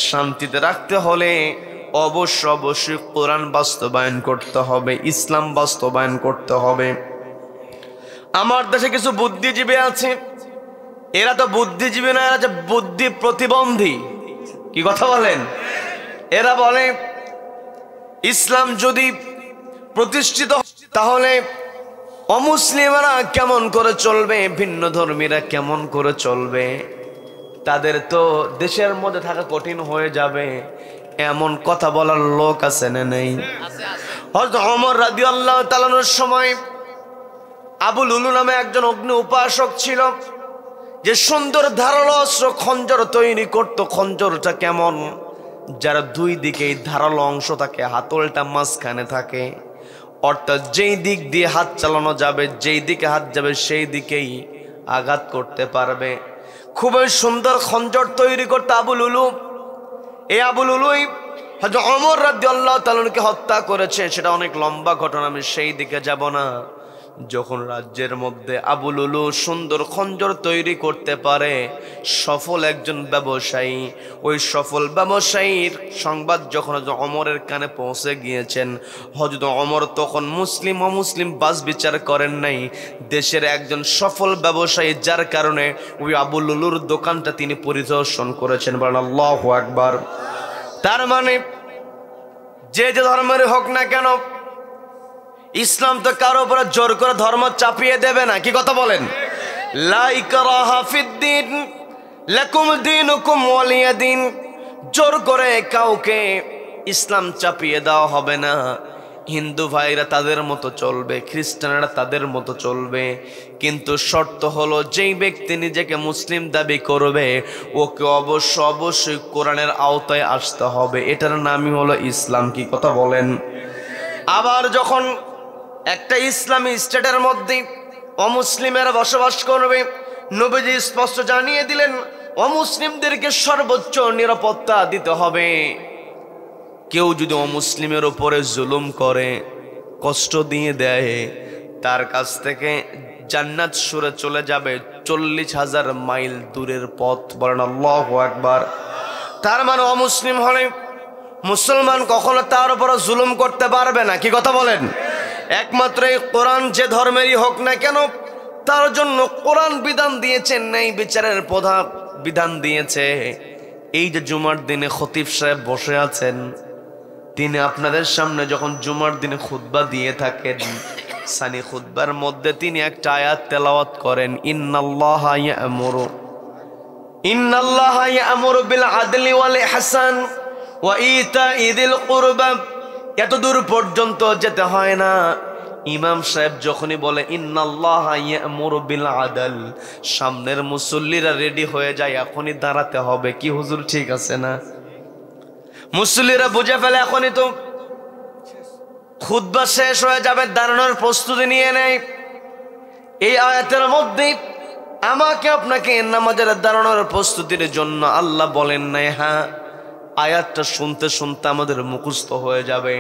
শান্তিতে রাখতে হলে অবশ্যই কোরআন বাস্তবায়ন করতে হবে, ইসলাম বাস্তবায়ন করতে হবে। আমার দেশে কিছু বুদ্ধিজীবী আছে, এরা তো বুদ্ধিজীবী না, এরা যে বুদ্ধি প্রতিবন্ধী। কি কথা বলেন? এরা বলে ইসলাম যদি প্রতিষ্ঠিত তাহলে অমুসলিমরা কেমন করে চলবে, ভিন্ন ধর্মীরা কেমন করে চলবে, তাদের তো দেশের মধ্যে থাকা কঠিন হয়ে যাবে। এমন কথা বলার লোক আছে না নেই? হযরত ওমর রাদিয়াল্লাহু তাআলার সময় আবু লুলু নামে একজন অগ্নি উপাসক ছিল, যে সুন্দর ধারালো অস্ত্র খঞ্জর তৈরি করত। খঞ্জরটা কেমন? যার দুই দিকেই ধারালো অংশ থাকে, হাতলটা মাঝখানে থাকে, অর্থাৎ যেই দিক দিয়ে হাত চালানো যাবে, যেই দিকে হাত যাবে সেই দিকেই আঘাত করতে পারবে। খুবই সুন্দর খঞ্জর তৈরি করত আবু লুলু। এই আবু লুলুই হযরত ওমর রাদিয়াল্লাহু তাআলাকে হত্যা করেছে। সেটা অনেক লম্বা ঘটনা, আমি সেই দিকে যাব না। যখন রাজ্যের মধ্যে আবু লুলু সুন্দর খঞ্জর তৈরি করতে পারে, সফল একজন ব্যবসায়ী, ওই সফল ব্যবসায়ীর সংবাদ যখন ওমরের কানে পৌঁছে গিয়েছেন, হযরত ওমর তখন মুসলিম অমুসলিম বাস বিচার করেন নাই, দেশের একজন সফল ব্যবসায়ী যার কারণে ওই আবু লুলুর দোকানটা তিনি পরিদর্শন করেছেন। বলেন আল্লাহু আকবার। তার মানে যে যে ধর্মের হোক না কেন, ইসলাম তো কারো উপরে জোর করে ধর্ম চাপিয়ে দেবে না। কি কথা বলেন? লা ইকরাহা ফিদ্দিন, লাকুম দীনুকুম ওয়ালিয়া দীন। জোর করে কাউকে ইসলাম চাপিয়ে দেওয়া হবে না। হিন্দু ভাইরা তাদের মতো চলবে, খ্রিস্টানরা তাদের মতো চলবে, কিন্তু শর্ত হলো যেই ব্যক্তি নিজেকে মুসলিম দাবি করবে ওকে অবশ্যই কোরআনের আওতায় আসতে হবে। এটার নামই হলো ইসলাম। কি কথা বলেন? আবার যখন একটা ইসলামী স্টেটের মধ্যে অমুসলিমেরা বসবাস করবে, নবীজি স্পষ্ট জানিয়ে দিলেন অমুসলিমদেরকে সর্বোচ্চ নিরাপত্তা দিতে হবে। কেউ যদি অমুসলিমের উপরে জুলুম করে, কষ্ট দিয়ে দেয়, তার কাছ থেকে জান্নাত সরে চলে যাবে 40,000 মাইল দূরের পথ। বলেন আল্লাহু আকবার। তার মানে অমুসলিম হলে মুসলমান কখনো তার উপরে জুলুম করতে পারবে না। কি কথা বলেন? একমাত্র এই কোরআন যে ধর্মেরই হোক না কেন, তার জন্য কোরআন বিধান দিয়েছে, ন্যায় বিচারের প্রধান বিধান দিয়েছে। এই যে জুমার দিনে খতিব সাহেব বসে আছেন, তিনি আপনাদের সামনে যখন জুমার দিনে খুতবা দিয়ে থাকেন, সানি খুতবার মধ্যে তিনি একটা আয়াত তেলাওয়াত করেন, ইন্নাল্লাহা ইয়া'মুরু বিল আদলি ওয়াল ইহসান ওয়া ইতা'i যিল কুরবা। এত দূর পর্যন্ত যেতে হয় না। ইমাম সাহেব যখনই বলে ইন্নাল্লাহা ইয়া'মুরু বিল আদল, সামনের মুসল্লিরা রেডি হয়ে যায়, এখনই দাঁড়াতে হবে। কি হুজুর ঠিক আছে না? মুসল্লিরা বুঝে ফেলে এখনই তো খুতবা শেষ হয়ে যাবে, দাঁড়ানোর প্রস্তুতি নিয়ে নেয়। এই আয়াতের মধ্যে আমাকে আপনাকে নামাজের দাঁড়ানোর প্রস্তুতির জন্য আল্লাহ বলেন নাই। হ্যাঁ, আয়াতটা শুনতে শুনতে আমাদের মুখস্থ হয়ে যাবে,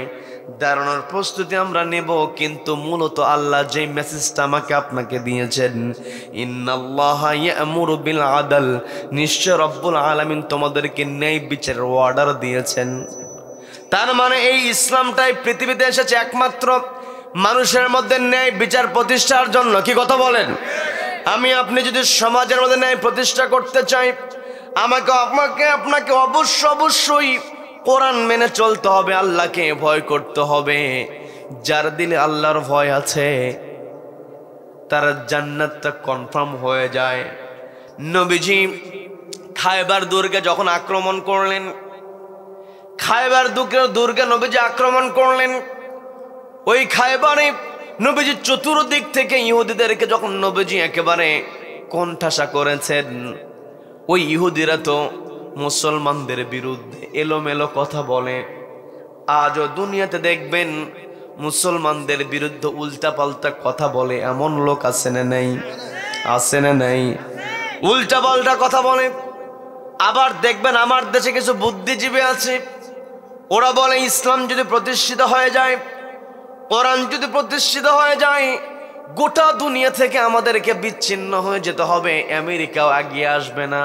দাঁড়ানোর প্রস্তুতি আমরা নেব, কিন্তু মূলত আল্লাহ যে মেসেজটা আমাকে আপনাকে দিয়েছেন, ইন্নাল্লাহা ইয়া'মুরু বিল আদল, নিশ্চয় রব্বুল আলামিন তোমাদেরকে ন্যায় বিচারের অর্ডার দিয়েছেন। তার মানে এই ইসলামটাই পৃথিবীতে এসেছে একমাত্র মানুষের মধ্যে ন্যায় বিচার প্রতিষ্ঠার জন্য। কি কথা বলেন? আমি আপনি যদি সমাজের মধ্যে ন্যায় প্রতিষ্ঠা করতে চাই, আপনাকে অবশ্যই কোরআন মেনে চলতে হবে, আল্লাহকে ভয় করতে হবে। যার দিলে আল্লাহর ভয় আছে তার জান্নাতটা কনফার্ম হয়ে যায়। নবীজি খায়বার দুর্গে যখন আক্রমণ করলেন, খায়বার দুর্গে নবীজি আক্রমণ করলেন, ওই খায়বারে নবীজি চতুর্দিক থেকে ইহুদিদেরকে যখন নবীজি একেবারে কোণঠাসা করেছেন, ওই ইহুদিরা তো মুসলমানদের বিরুদ্ধে এলোমেলো কথা বলে। আজও দুনিয়াতে দেখবেন মুসলমানদের বিরুদ্ধে উল্টাপাল্টা কথা বলে এমন লোক আছে না নাই? আছে না নাই? উল্টাপাল্টা কথা বলে। আবার দেখবেন আমার দেশে কিছু বুদ্ধিজীবী আছে, ওরা বলে ইসলাম যদি প্রতিষ্ঠিত হয়ে যায়, কোরআন যদি প্রতিষ্ঠিত হয়ে যায়, গোটা দুনিয়া থেকে আমাদেরকে বিচ্ছিন্ন হয়ে যেতে হবে। আমেরিকাও এগিয়ে আসবে না,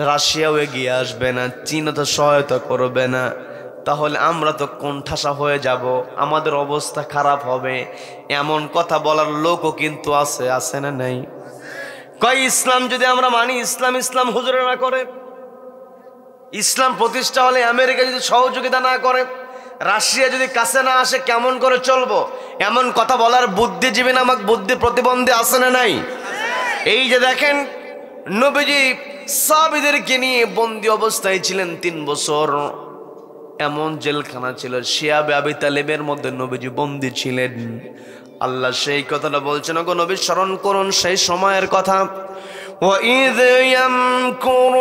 রাশিয়াও এগিয়ে আসবে না, চীনও তো সহায়তা করবে না, তাহলে আমরা তো কোণঠাসা হয়ে যাব, আমাদের অবস্থা খারাপ হবে। এমন কথা বলার লোকও কিন্তু আছে না নাই? কয় ইসলাম যদি আমরা মানি, ইসলাম হুজুরেরা করে, ইসলাম প্রতিষ্ঠা হলে আমেরিকা যদি সহযোগিতা না করে, রাশিয়া যদি কাছে না আসে, কেমন করে চলবো? এমন কথা বলার বুদ্ধিজীবী নামক বুদ্ধি প্রতিবন্ধী আছে না নাই? এই যে দেখেন, নবীজি সাহাবীদেরকে নিয়ে বন্দী অবস্থায় ছিলেন 3 বছর। এমন জেলখানা ছিল, শিয়াবে আবি তালেবের মধ্যে নবীজি বন্দী ছিলেন। আল্লাহ সেই কথাটা বলছেন, গো নবী স্মরণ করুন সেই সময়ের কথা। وَإِذْ يَمْكُرُ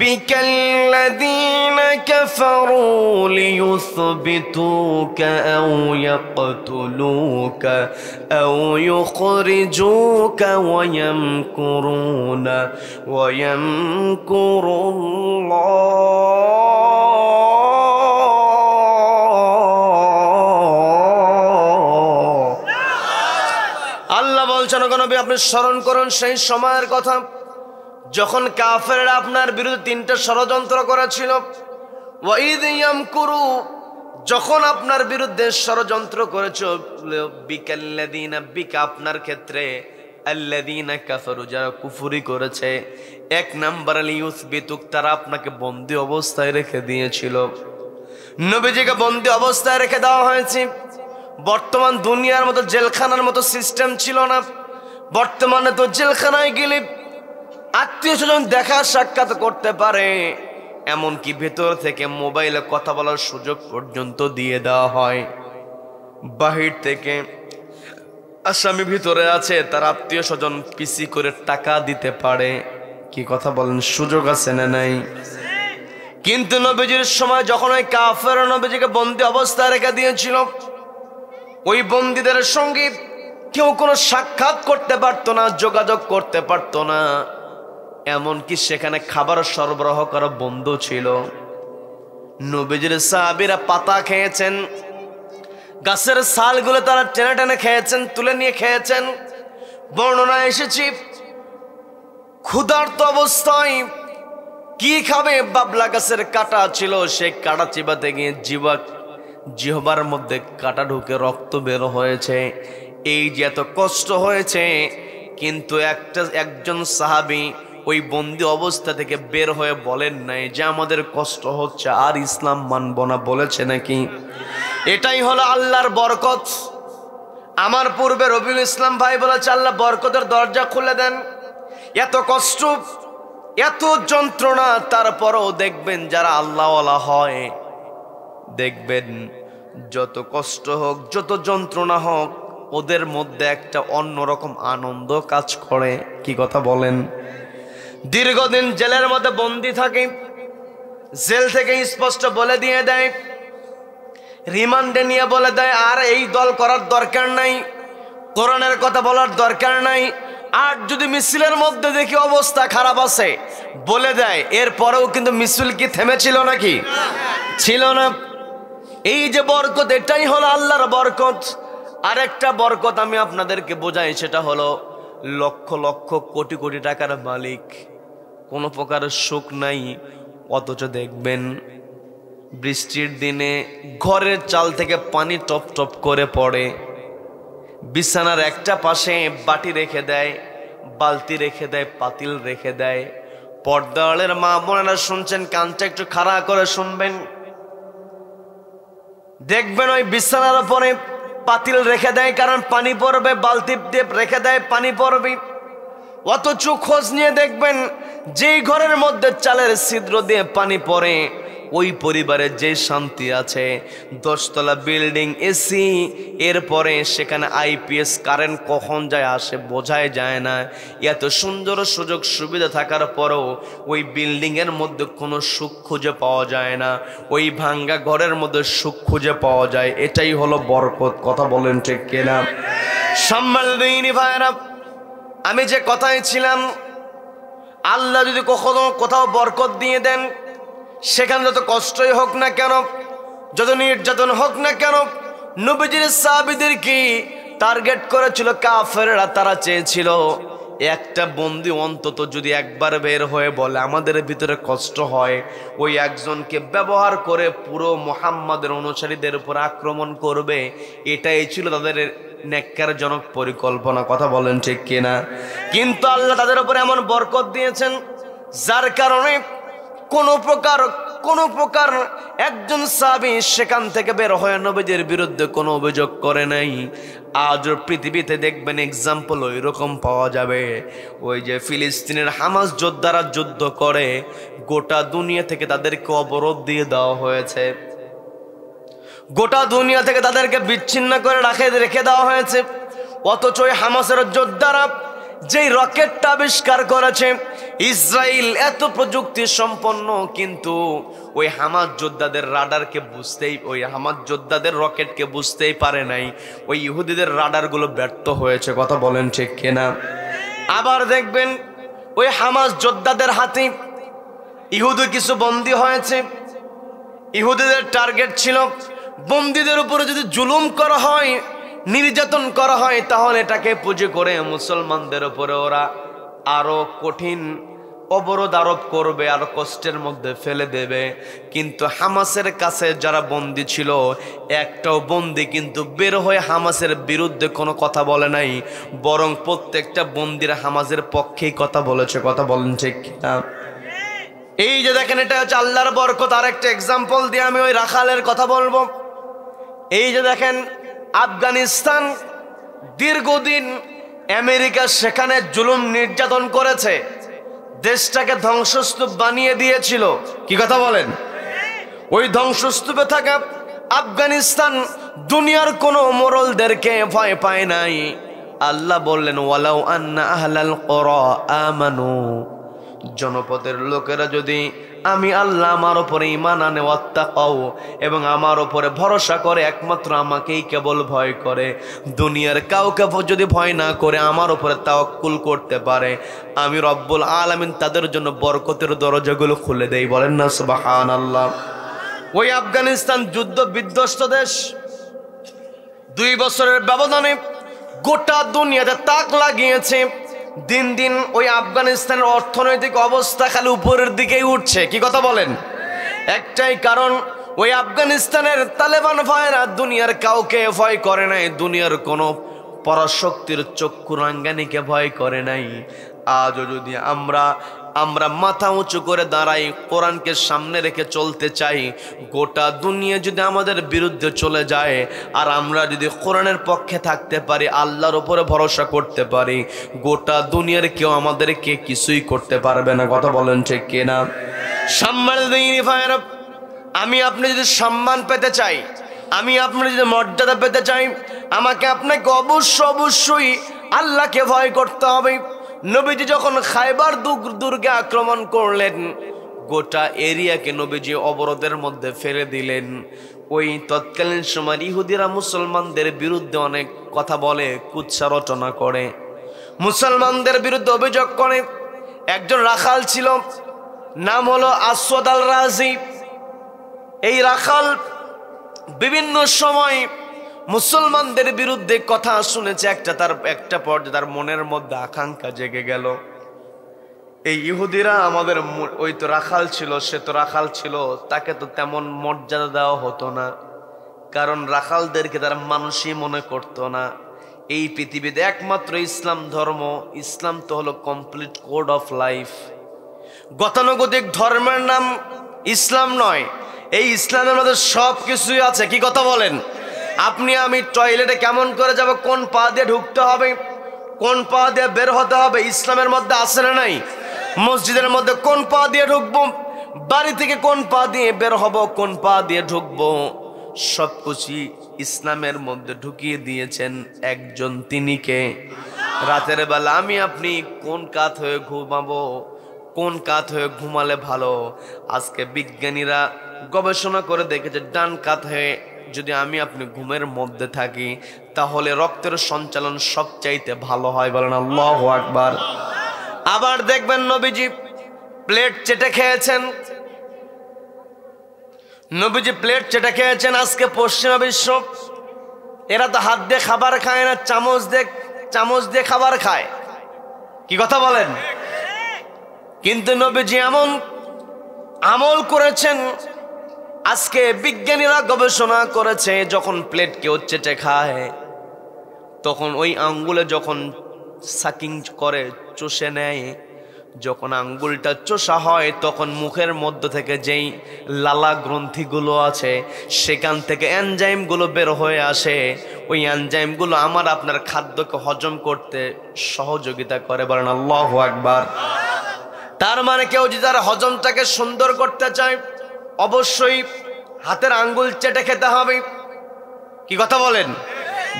بِكَ الَّذِينَ كَفَرُوا لِيُثْبِتُوكَ أَوْ يَقْتُلُوكَ أَوْ يُخْرِجُوكَ وَيَمْكُرُونَ وَيَمْكُرُ اللَّهُ আপনি স্মরণ করুন সেই সময়ের কথা যখন কাফেররা আপনার বিরুদ্ধে তিনটা ষড়যন্ত্র করেছিল। ওয়াইদ ইয়ামকুরু, যখন আপনার বিরুদ্ধে ষড়যন্ত্র করেছিল, বিকাল্লাযীনা, বিকা আপনার ক্ষেত্রে, আল্লাযীনা কাফারু, যারা কুফরি করেছে। এক নাম্বার লিয়ুসবিতুক, তারা আপনাকে বন্দী অবস্থায় রেখে দিয়েছিল। নবীজিকে বন্দী অবস্থায় রেখে দেওয়া হয়েছে। বর্তমান দুনিয়ার মতো জেলখানার মতো সিস্টেম ছিল না। বর্তমানে তো জেলখানায় গেলে আত্মীয় স্বজন দেখা সাক্ষাৎ করতে পারে, এমনকি ভেতর থেকে মোবাইলে কথা বলার সুযোগ পর্যন্ত দিয়ে দেওয়া হয়। বাহির থেকে আসামি ভিতরে আছে, তার আত্মীয় স্বজন পিসি করে টাকা দিতে পারে। কি কথা বলেন, সুযোগ আছে না নাই? কিন্তু নবীজির সময় যখন ওই কাফের নবীজিকে বন্দী অবস্থায় রেখে দিয়েছিল, ওই বন্দীদের সঙ্গে কেউ কোনো সাক্ষাৎ করতে পারতো না, যোগাযোগ করতে পারতো না। এমনকি সেখানে খাবার সরবরাহ করা বন্ধ ছিল। নবীজির সাহাবীরা পাতা খেয়েছেন, গাছের ছালগুলো তারা টেনে টেনে খেয়েছেন, তুলে নিয়ে খেয়েছেন। বর্ণনা এসেছি, ক্ষুধার্ত অবস্থায় কি খাবে, বাবলা গাছের কাটা ছিল, সেই কাটা চিবাতে গিয়ে জিহ্বার মধ্যে কাটা ঢুকে রক্ত বের হয়েছে। এই যে এত কষ্ট হয়েছে, কিন্তু একজন সাহাবী ওই বন্দি অবস্থা থেকে বের হয়ে বলেন নাই যে আমাদের কষ্ট হচ্ছে আর ইসলাম মানব না, বলেছে নাকি? এটাই হলো আল্লাহর বরকত। আমার পূর্বে রবিউল ইসলাম ভাই বলেছে আল্লাহ বরকতের দরজা খুলে দেন। এত কষ্ট, এত যন্ত্রণা, তারপরও দেখবেন যারা আল্লাহওয়ালা হয়, দেখবেন যত কষ্ট হোক, যত যন্ত্রণা হোক, ওদের মধ্যে একটা অন্যরকম আনন্দ কাজ করে। কি কথা বলেন? দীর্ঘদিন জেলের মধ্যে বন্দী থাকে, জেল থেকে স্পষ্ট বলে দিয়ে দেয়, রিমান্ডে নিয়ে বলে দেয় আর এই দল করার দরকার নাই, কোরআনের কথা বলার দরকার নাই। আর যদি মিছিলের মধ্যে দেখি অবস্থা খারাপ আছে বলে দেয়, এরপরেও কিন্তু মিছিল কি থেমেছিল নাকি? ছিল না। এই যে বরকত, এটাই হলো আল্লাহর বরকত। আরেকটা বরকত আমি আপনাদেরকে বোঝাই, সেটা হলো লক্ষ লক্ষ কোটি কোটি টাকার মালিক, কোনো প্রকার সুখ নাই, অথচ দেখবেন বৃষ্টির দিনে ঘরের চাল থেকে পানি টপ টপ করে পড়ে, বিছানার একটা পাশে বাটি রেখে দেয়, বালতি রেখে দেয়, পাতিল রেখে দেয়। পর্দাওয়ালের মা বোনেরা শুনছেন, কানটা একটু খাড়া করে শুনবেন, দেখবেন ওই বিছানার উপরে পাতিল রেখে দেয়, কারণ পানি পড়বে, বালতি দিয়ে রেখে দেয়, পানি পড়বে। অথচ খোঁজ নিয়ে দেখবেন যেই ঘরের মধ্যে চালের ছিদ্র দিয়ে পানি পড়ে, ওই পরিবারে যে শান্তি আছে, 10 তলা বিল্ডিং, এসি, এরপরে সেখানে আইপিএস, কারেন্ট কখন যায় আসে বোঝাই যায় না। এত সুন্দর সুযোগ সুবিধা থাকার পরও ওই বিল্ডিং এর মধ্যে কোনো সুখ খুঁজে পাওয়া যায় না, ওই ভাঙ্গা ঘরের মধ্যে সুখ খুঁজে পাওয়া যায়। এটাই হলো বরকত। কথা বলেন ঠিক কিনা? সম্মানিত ভাইরা, আমি যে কথাই ছিলাম, আল্লাহ যদি কখনো কোথাও বরকত দিয়ে দেন, সেখানে যত কষ্টই হোক না কেন, যত নির্যাতন হোক না কেন, নবীজির সাহাবীদের কি টার্গেট করেছিল কাফেররা? তারা চেয়েছিল একটা বন্দী অন্তত যদি একবার বের হয়ে বলে আমাদের ভিতরে কষ্ট হয়, ওই একজনকে ব্যবহার করে পুরো মুহাম্মাদের অনুসারীদের উপর আক্রমণ করবে। এটাই ছিল তাদের নেককারজনক পরিকল্পনা। কথা বলেন ঠিক কিনা? কিন্তু আল্লাহ তাদের উপর এমন বরকত দিয়েছেন, যার কারণে কোনো প্রকার একজন সাহাবী সেখান থেকে বের হয়ে নবীজির বিরুদ্ধে কোনো অভিযোগ করে নাই। আজও পৃথিবীতে দেখবেন এক্সাম্পল ওই রকম পাওয়া যাবে। ওই যে ফিলিস্তিনের হামাস যোদ্ধারা যুদ্ধ করে, গোটা দুনিয়া থেকে তাদেরকে অবরোধ দিয়ে দেওয়া হয়েছে, গোটা দুনিয়া থেকে তাদেরকে বিচ্ছিন্ন করে রেখে দেওয়া হয়েছে। অথচ ওই হামাসের যোদ্ধারা যেই রকেটটা আবিষ্কার করেছে, ইসরায়েল এত প্রযুক্তি সম্পন্ন, কিন্তু ওই হামাস যোদ্ধাদের রাডারকে ওই হামাস যোদ্ধাদের রকেটকে বুঝতেই পারে নাই। ওই ইহুদিদের রাডারগুলো ব্যর্থ হয়েছে। কথা বলেন ঠিক কিনা? আবার দেখবেন ওই হামাস যোদ্ধাদের হাতে ইহুদি কিছু বন্দী হয়েছে। ইহুদিদের টার্গেট ছিল বন্দীদের উপরে যদি জুলুম করা হয়, নির্যাতন করা হয় তাহলে এটাকে পুঁজি করে মুসলমানদের উপরে ওরা আরো কঠিন অবরোধ আরোপ করবে, আরো কষ্টের মধ্যে ফেলে দেবে। কিন্তু হামাসের কাছে যারা বন্দী ছিল, একটাও বন্দী কিন্তু বের হয়ে হামাসের বিরুদ্ধে কোনো কথা বলে নাই, বরং প্রত্যেকটা বন্দীরা হামাসের পক্ষেই কথা বলেছে। কথা বলেন ঠিক কিনা? এই যে দেখেন, এটা হচ্ছে আল্লাহর বরকত। আর একটা এক্সাম্পল দিয়ে আমি ওই রাখালের কথা বলবো। এই যে দেখেন, আফগানিস্তান দীর্ঘদিন আমেরিকা সেখানে জুলুম নির্যাতন করেছে, দেশটাকে ধ্বংসস্তূপ বানিয়ে দিয়েছিল। কি কথা বলেন? ওই ধ্বংসস্তূপে থাকা আফগানিস্তান দুনিয়ার কোনো মোড়লদেরকে ভয় পায় নাই। আল্লাহ বললেন, ওয়ালাউ আন্না আহলাল কুরা আমানু, জনপদের লোকেরা যদি আমি আল্লাহ আমার উপরে ঈমান আনে, ওয়াত্তাকাউ, এবং আমার উপরে ভরসা করে, একমাত্র আমাকেই কেবল ভয় করে, দুনিয়ার কাউকে যদি ভয় না করে আমার উপরে তাওয়াক্কুল করতে পারে, আমি রব্বুল আলামিন তাদের জন্য বরকতের দরজাগুলো খুলে দেই। বলেন না সুবহানাল্লাহ। ওই আফগানিস্তান যুদ্ধ বিধ্বস্ত দেশ, 2 বছরের ব্যবধানে গোটা দুনিয়াতে তাক লাগিয়েছে। দিন দিন ওই আফগানিস্তানের অর্থনৈতিক অবস্থা খালি উপরের দিকেই উঠছে। কি কথা বলেন? একটাই কারণ, ওই আফগানিস্তানের তালেবান ভাইরা দুনিয়ার কাউকে ভয় করে নাই, দুনিয়ার কোনো পরাশক্তির চক্ষু রাঙ্গানিকে ভয় করে নাই। আজও যদি আমরা মাথা উঁচু করে দাঁড়াই, কোরআনকে সামনে রেখে চলতে চাই, গোটা দুনিয়া যদি আমাদের বিরুদ্ধে চলে যায়, আর আমরা যদি কোরআনের পক্ষে থাকতে পারি, আল্লাহর উপরে ভরসা করতে পারি, গোটা দুনিয়ার কেউ আমাদেরকে কিছুই করতে পারবে না। কথা বলেন ঠিক কিনা? সম্মানিত ভাইরা, আমি আপনি যদি সম্মান পেতে চাই, আমি আপনি যদি মর্যাদা পেতে চাই, আমাকে আপনাকে অবশ্যই আল্লাহকে ভয় করতে হবে। নবীজি যখন খায়বার দুর্গে আক্রমণ করলেন, গোটা এরিয়াকে নবীজি অবরোধের মধ্যে ফেলে দিলেন। ওই তৎকালীন সময় ইহুদিরা মুসলমানদের বিরুদ্ধে অনেক কথা বলে, কুৎসা রচনা করে, মুসলমানদের বিরুদ্ধে অভিযোগ করে। একজন রাখাল ছিল, নাম হলো আসওয়াদ আল রাজি। এই রাখাল বিভিন্ন সময় মুসলমানদের বিরুদ্ধে কথা শুনেছে। একটা পর্যায়ে তার মনের মধ্যে আকাঙ্ক্ষা জেগে গেল, এই ইহুদিরা আমাদের, ওই তো রাখাল ছিল, সে তো রাখাল ছিল, তাকে তো তেমন মর্যাদা দেওয়া হতো না, কারণ রাখালদেরকে তারা মানুষই মনে করতো না। এই পৃথিবীতে একমাত্র ইসলাম ধর্ম, ইসলাম তো হলো কমপ্লিট কোড অফ লাইফ। গতানুগতিক ধর্মের নাম ইসলাম নয়, এই ইসলামের মধ্যে সব কিছুই আছে। কি কথা বলেন? আপনি আমি টয়লেটে কেমন করে যাব, কোন পা দিয়ে ঢুকতে হবে, কোন পা দিয়ে বের হতে হবে, ইসলামের মধ্যে আছে না নাই? মসজিদের মধ্যে কোন পা দিয়ে ঢুকবো, বাড়ি থেকে কোন পা দিয়ে বের হব, কোন পা দিয়ে ঢুকবো, সবকিছু ইসলামের মধ্যে ঢুকিয়ে দিয়েছেন একজন, তিনি কে? রাতের বেলা আমি আপনি কোন কাত হয়ে ঘুমাবো, কোন কাত হয়ে ঘুমালে ভালো? আজকে বিজ্ঞানীরা গবেষণা করে দেখেছে, ডান কাত হয়ে যদি আমি আপনি ঘুমের মধ্যে থাকি, তাহলে রক্তের সঞ্চালন সবচাইতে ভালো হয়। বলেন আল্লাহু আকবার। আবার দেখবেন নবীজি প্লেট চেটে খেয়েছেন, নবীজি প্লেট চেটে খেয়েছেন। আজকে পশ্চিমা বিশ্ব, এরা তো হাত দিয়ে খাবার খায় না, চামচ দিয়ে খাবার খায়। কি কথা বলেন? কিন্তু নবীজি এমন আমল করেছেন, আজকে বিজ্ঞানীরা গবেষণা করেছে, যখন প্লেট কেউ চেটে খায়, তখন ওই আঙ্গুলে যখন সাকিং করে, চষে নেয়, যখন আঙ্গুলটা চষা হয়, তখন মুখের মধ্য থেকে যেই লালা গ্রন্থিগুলো আছে, সেখান থেকে এনজাইমগুলো বের হয়ে আসে। ওই এনজাইমগুলো আমার আপনার খাদ্যকে হজম করতে সহযোগিতা করে। বলেন আল্লাহু আকবার। তার মানে কেউ যদি তার হজমটাকে সুন্দর করতে চায়, অবশ্যই হাতের আঙ্গুল চেটে খেতে হবে। কি কথা বলেন?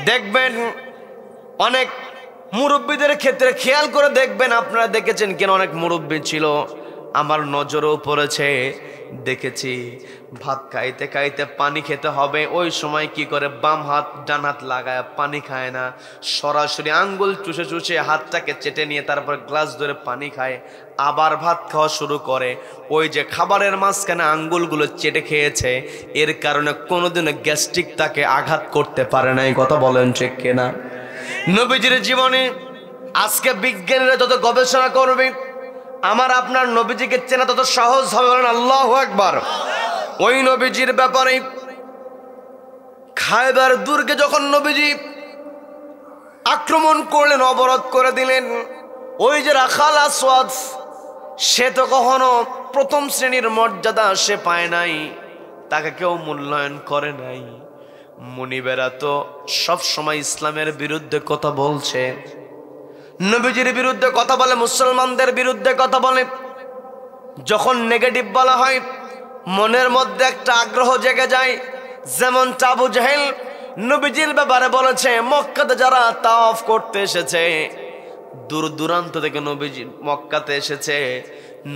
দেখবেন অনেক মুরব্বীদের ক্ষেত্রে খেয়াল করে দেখবেন, আপনারা দেখেছেন কেন, অনেক মুরব্বী ছিল আমার নজরেও পড়েছে, দেখেছি ভাত খাইতে খাইতে পানি খেতে হবে, ওই সময় কি করে বাম হাত ডান হাত লাগায় পানি খায় না, সরাসরি আঙ্গুল চুষে চুষে হাতটাকে চেটে নিয়ে তারপর গ্লাস ধরে পানি খায়, আবার ভাত খাওয়া শুরু করে। ওই যে খাবারের মাঝখানে আঙ্গুলগুলো চেটে খেয়েছে, এর কারণে কোনোদিনও গ্যাস্ট্রিক তাকে আঘাত করতে পারে নাই। কথা বলেন ঠিক কিনা? নবীজির জীবনে আজকে বিজ্ঞানীরা যত গবেষণা করবে, আমার আপনার নবীজিকে চেনা তত সহজ হবে। বলেন আল্লাহু আকবার। ওই নবীজির ব্যাপারে খায়বার দুর্গে যখন নবীজি আক্রমণ করলেন, অবরোধ করে দিলেন, ওই যে রাখাল আসওয়াদ, সে তো কখনো প্রথম শ্রেণীর মর্যাদা সে পায় নাই, তাকে কেউ মূল্যায়ন করে নাই। মুনিবেরা তো সব সময় ইসলামের বিরুদ্ধে কথা বলছে, নবীজির বিরুদ্ধে কথা বলে, মুসলমানদের বিরুদ্ধে কথা বলে। যখন নেগেটিভ বলা হয়, মনের মধ্যে একটা আগ্রহ জেগে যায়। যেমন আবু জাহেল নবীজির ব্যাপারে বলেছে, মক্কাতে যারা তাওয়াফ করতে এসেছে, দূর দূরান্ত থেকে নবীজি মক্কাতে এসেছে,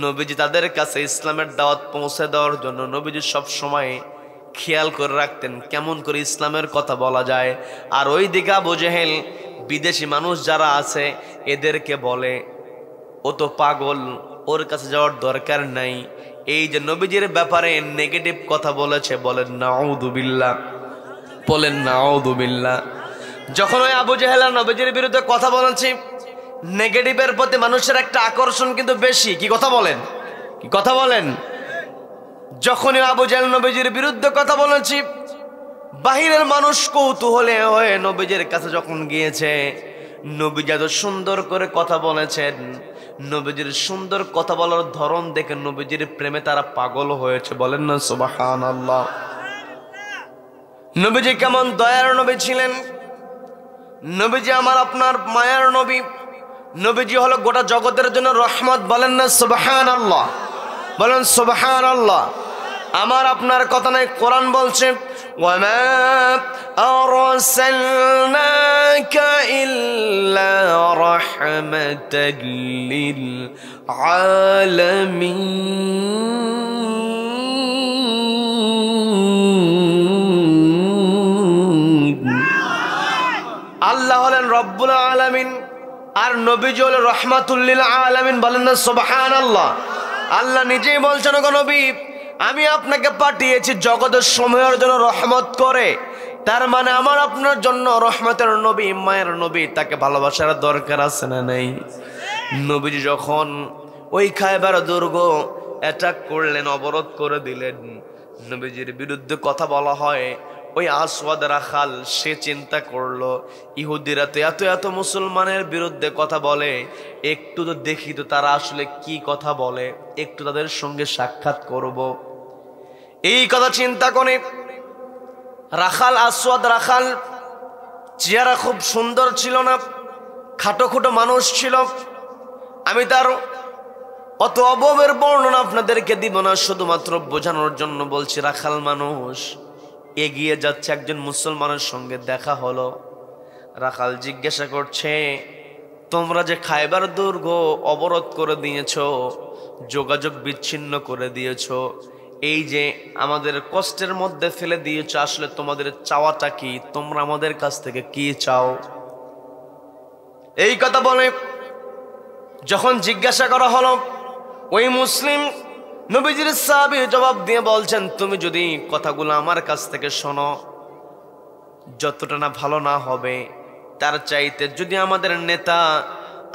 নবীজি তাদের কাছে ইসলামের দাওয়াত পৌঁছে দেওয়ার জন্য নবীজি সব সময় খেয়াল করে রাখতেন কেমন করে ইসলামের কথা বলা যায়। আর ওই দিকে আবু জাহেল বিদেশি মানুষ যারা আছে এদেরকে বলে, ও তো পাগল, ওর কাছে যাওয়ার দরকার নাই। এই যে নবীজির ব্যাপারে নেগেটিভ কথা বলেছে, বলেন নাউযুবিল্লাহ, বলেন নাউযুবিল্লাহ। যখন ওই আবু জাহেল নবীজির বিরুদ্ধে কথা বলেছে, নেগেটিভের প্রতি মানুষের একটা আকর্ষণ কিন্তু বেশি। কি কথা বলেন? কি কথা বলেন? যখনই আবু জাহেল নবীজির বিরুদ্ধে কথা বলেছি, বাহিরের মানুষ কৌতূহলে হয়ে নবীজির কাছে যখন গিয়েছে, নবীজি এত সুন্দর করে কথা বলেছেন, নবীজির সুন্দর কথা বলার ধরন দেখে নবীজির প্রেমে তারা পাগল হয়েছে। বলেন না সুবহানাল্লাহ। নবীজি কেমন দয়ার নবী ছিলেন, নবীজি আমার আপনার মায়ার নবী, নবীজি হলো গোটা জগতের জন্য রহমত। বলেন না সুবহানাল্লাহ, বলেন সুবহানাল্লাহ। আমার আপনার কথা নাই, কোরআন বলছে, ওয়ামা আরসালনাকা ইল্লা রাহমাতাল লিল আলামিন। আল্লাহ হলেন রব্বুল আলামিন, আর নবীজি হলো রহমাতুল লিল আলামিন। বলেন না সুবহানাল্লাহ। আল্লাহ নিজেই বলছেন, গো নবী, আমি আপনাকে পাঠিয়েছি জগতের সমূহের জন্য রহমত করে। তার মানে আমার আপনার জন্য রহমতের নবী, মায়ের নবী, তাকে ভালোবাসার দরকার আছে না নাই? নবীজি যখন ওই খায়বার দুর্গ অ্যাটাক করলেন, অবরোধ করে দিলেন, নবীজির বিরুদ্ধে কথা বলা হয়, ওই আসওয়াদ রাখাল সে চিন্তা করলো, ইহুদিরা তো এত এত মুসলমানের বিরুদ্ধে কথা বলে, একটু তো দেখি তো তারা আসলে কি কথা বলে, একটু তাদের সঙ্গে সাক্ষাৎ করব। এই কথা চিন্তা করে রাখাল, আসওয়াদ রাখাল চেহারা খুব সুন্দর ছিল না, খাটো খুটো মানুষ ছিল। আমি তার অত অভাবের বর্ণনা আপনাদেরকে দিব না, শুধুমাত্র বোঝানোর জন্য বলছি। রাখাল মানুষ এগিয়ে যাচ্ছে, একজন মুসলমানের সঙ্গে দেখা হলো। রাখাল জিজ্ঞাসা করছে, তোমরা যে খায়বার দুর্গ অবরোধ করে দিয়েছো, যোগাযোগ বিচ্ছিন্ন করে দিয়েছো, এই যে আমাদের কষ্টের মধ্যে ফেলে দিয়েছো, আসলে তোমাদের চাওয়াটা কি? তোমরা আমাদের কাছ থেকে কি চাও? এই কথা বলে যখন জিজ্ঞাসা করা হলো, ওই মুসলিম নবীজির সাহাবী জবাব দিয়ে বলছেন, তুমি যদি কথাগুলো আমার কাছ থেকে শোনো, যতটা না ভালো না হবে, তার চাইতে যদি আমাদের নেতা,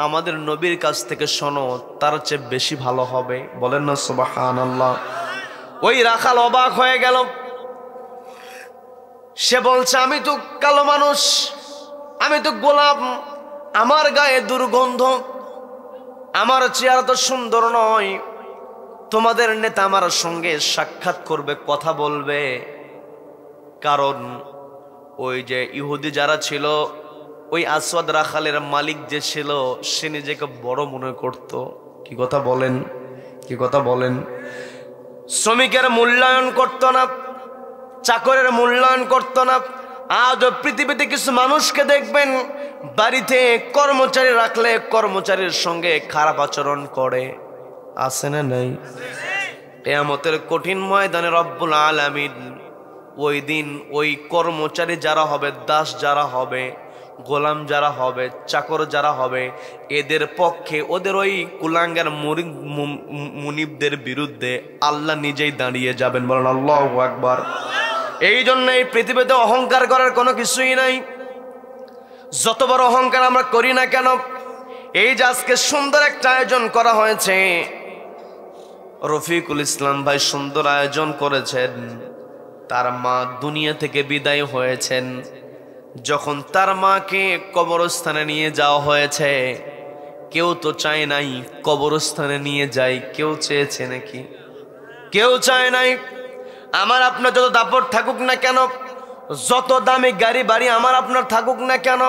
আমাদের নবীর কাছ থেকে শোনো, তার চেয়ে বেশি ভালো হবে। বলেন না সুবহানাল্লাহ। ওই রাখাল অবাক হয়ে গেল। সে বলছে, আমি তো কালো মানুষ, আমি তো গোলাম, আমার গায়ে দুর্গন্ধ, আমার চেহারা তো সুন্দর নয়, তোমাদের নেতা আমার সঙ্গে সাক্ষাৎ করবে, কথা বলবে। কারণ ওই যে ইহুদি যারা ছিল, ওই আসওয়াদ রাখালের মালিক যে ছিল, সে নিজেকে বড় মনে করত। কি কথা বলেন? কি কথা বলেন? শ্রমিকের মূল্যায়ন করত না, চাকরের মূল্যায়ন করত না। আজ পৃথিবীতে কিছু মানুষকে দেখবেন, বাড়িতে কর্মচারী রাখলে কর্মচারীর সঙ্গে খারাপ আচরণ করে, আছে না নাই? কিয়ামতের কঠিন ময়দানে রব্বুল আলামিন ওই দিন ওই কর্মচারী যারা হবে, দাস যারা হবে, গোলাম যারা হবে, চাকর যারা হবে, এদের পক্ষে ওদের ওই কুলাঙ্গার মুনিবদের বিরুদ্ধে আল্লাহ নিজেই দাঁড়িয়ে যাবেন। বলেন আল্লাহু আকবার। এই জন্য এই পৃথিবীতে অহংকার করার কোনো কিছুই নাই। যত বড় অহংকার আমরা করি না কেন, এই যে আজকে সুন্দর একটা আয়োজন করা হয়েছে, রফিকুল ইসলাম ভাই সুন্দর আয়োজন করেছেন। তার মা দুনিয়া থেকে বিদায় হয়েছেন। যখন তার মাকে কবরস্থানে নিয়ে যাওয়া হয়েছে, কেউ তো চায় নাই কবরস্থানে নিয়ে যাই। কেউ চেয়েছে নাকি? কেউ চায় নাই। আমার আপনার যত দাপট থাকুক না কেন, যত দামি গাড়ি বাড়ি আমার আপনার থাকুক না কেন,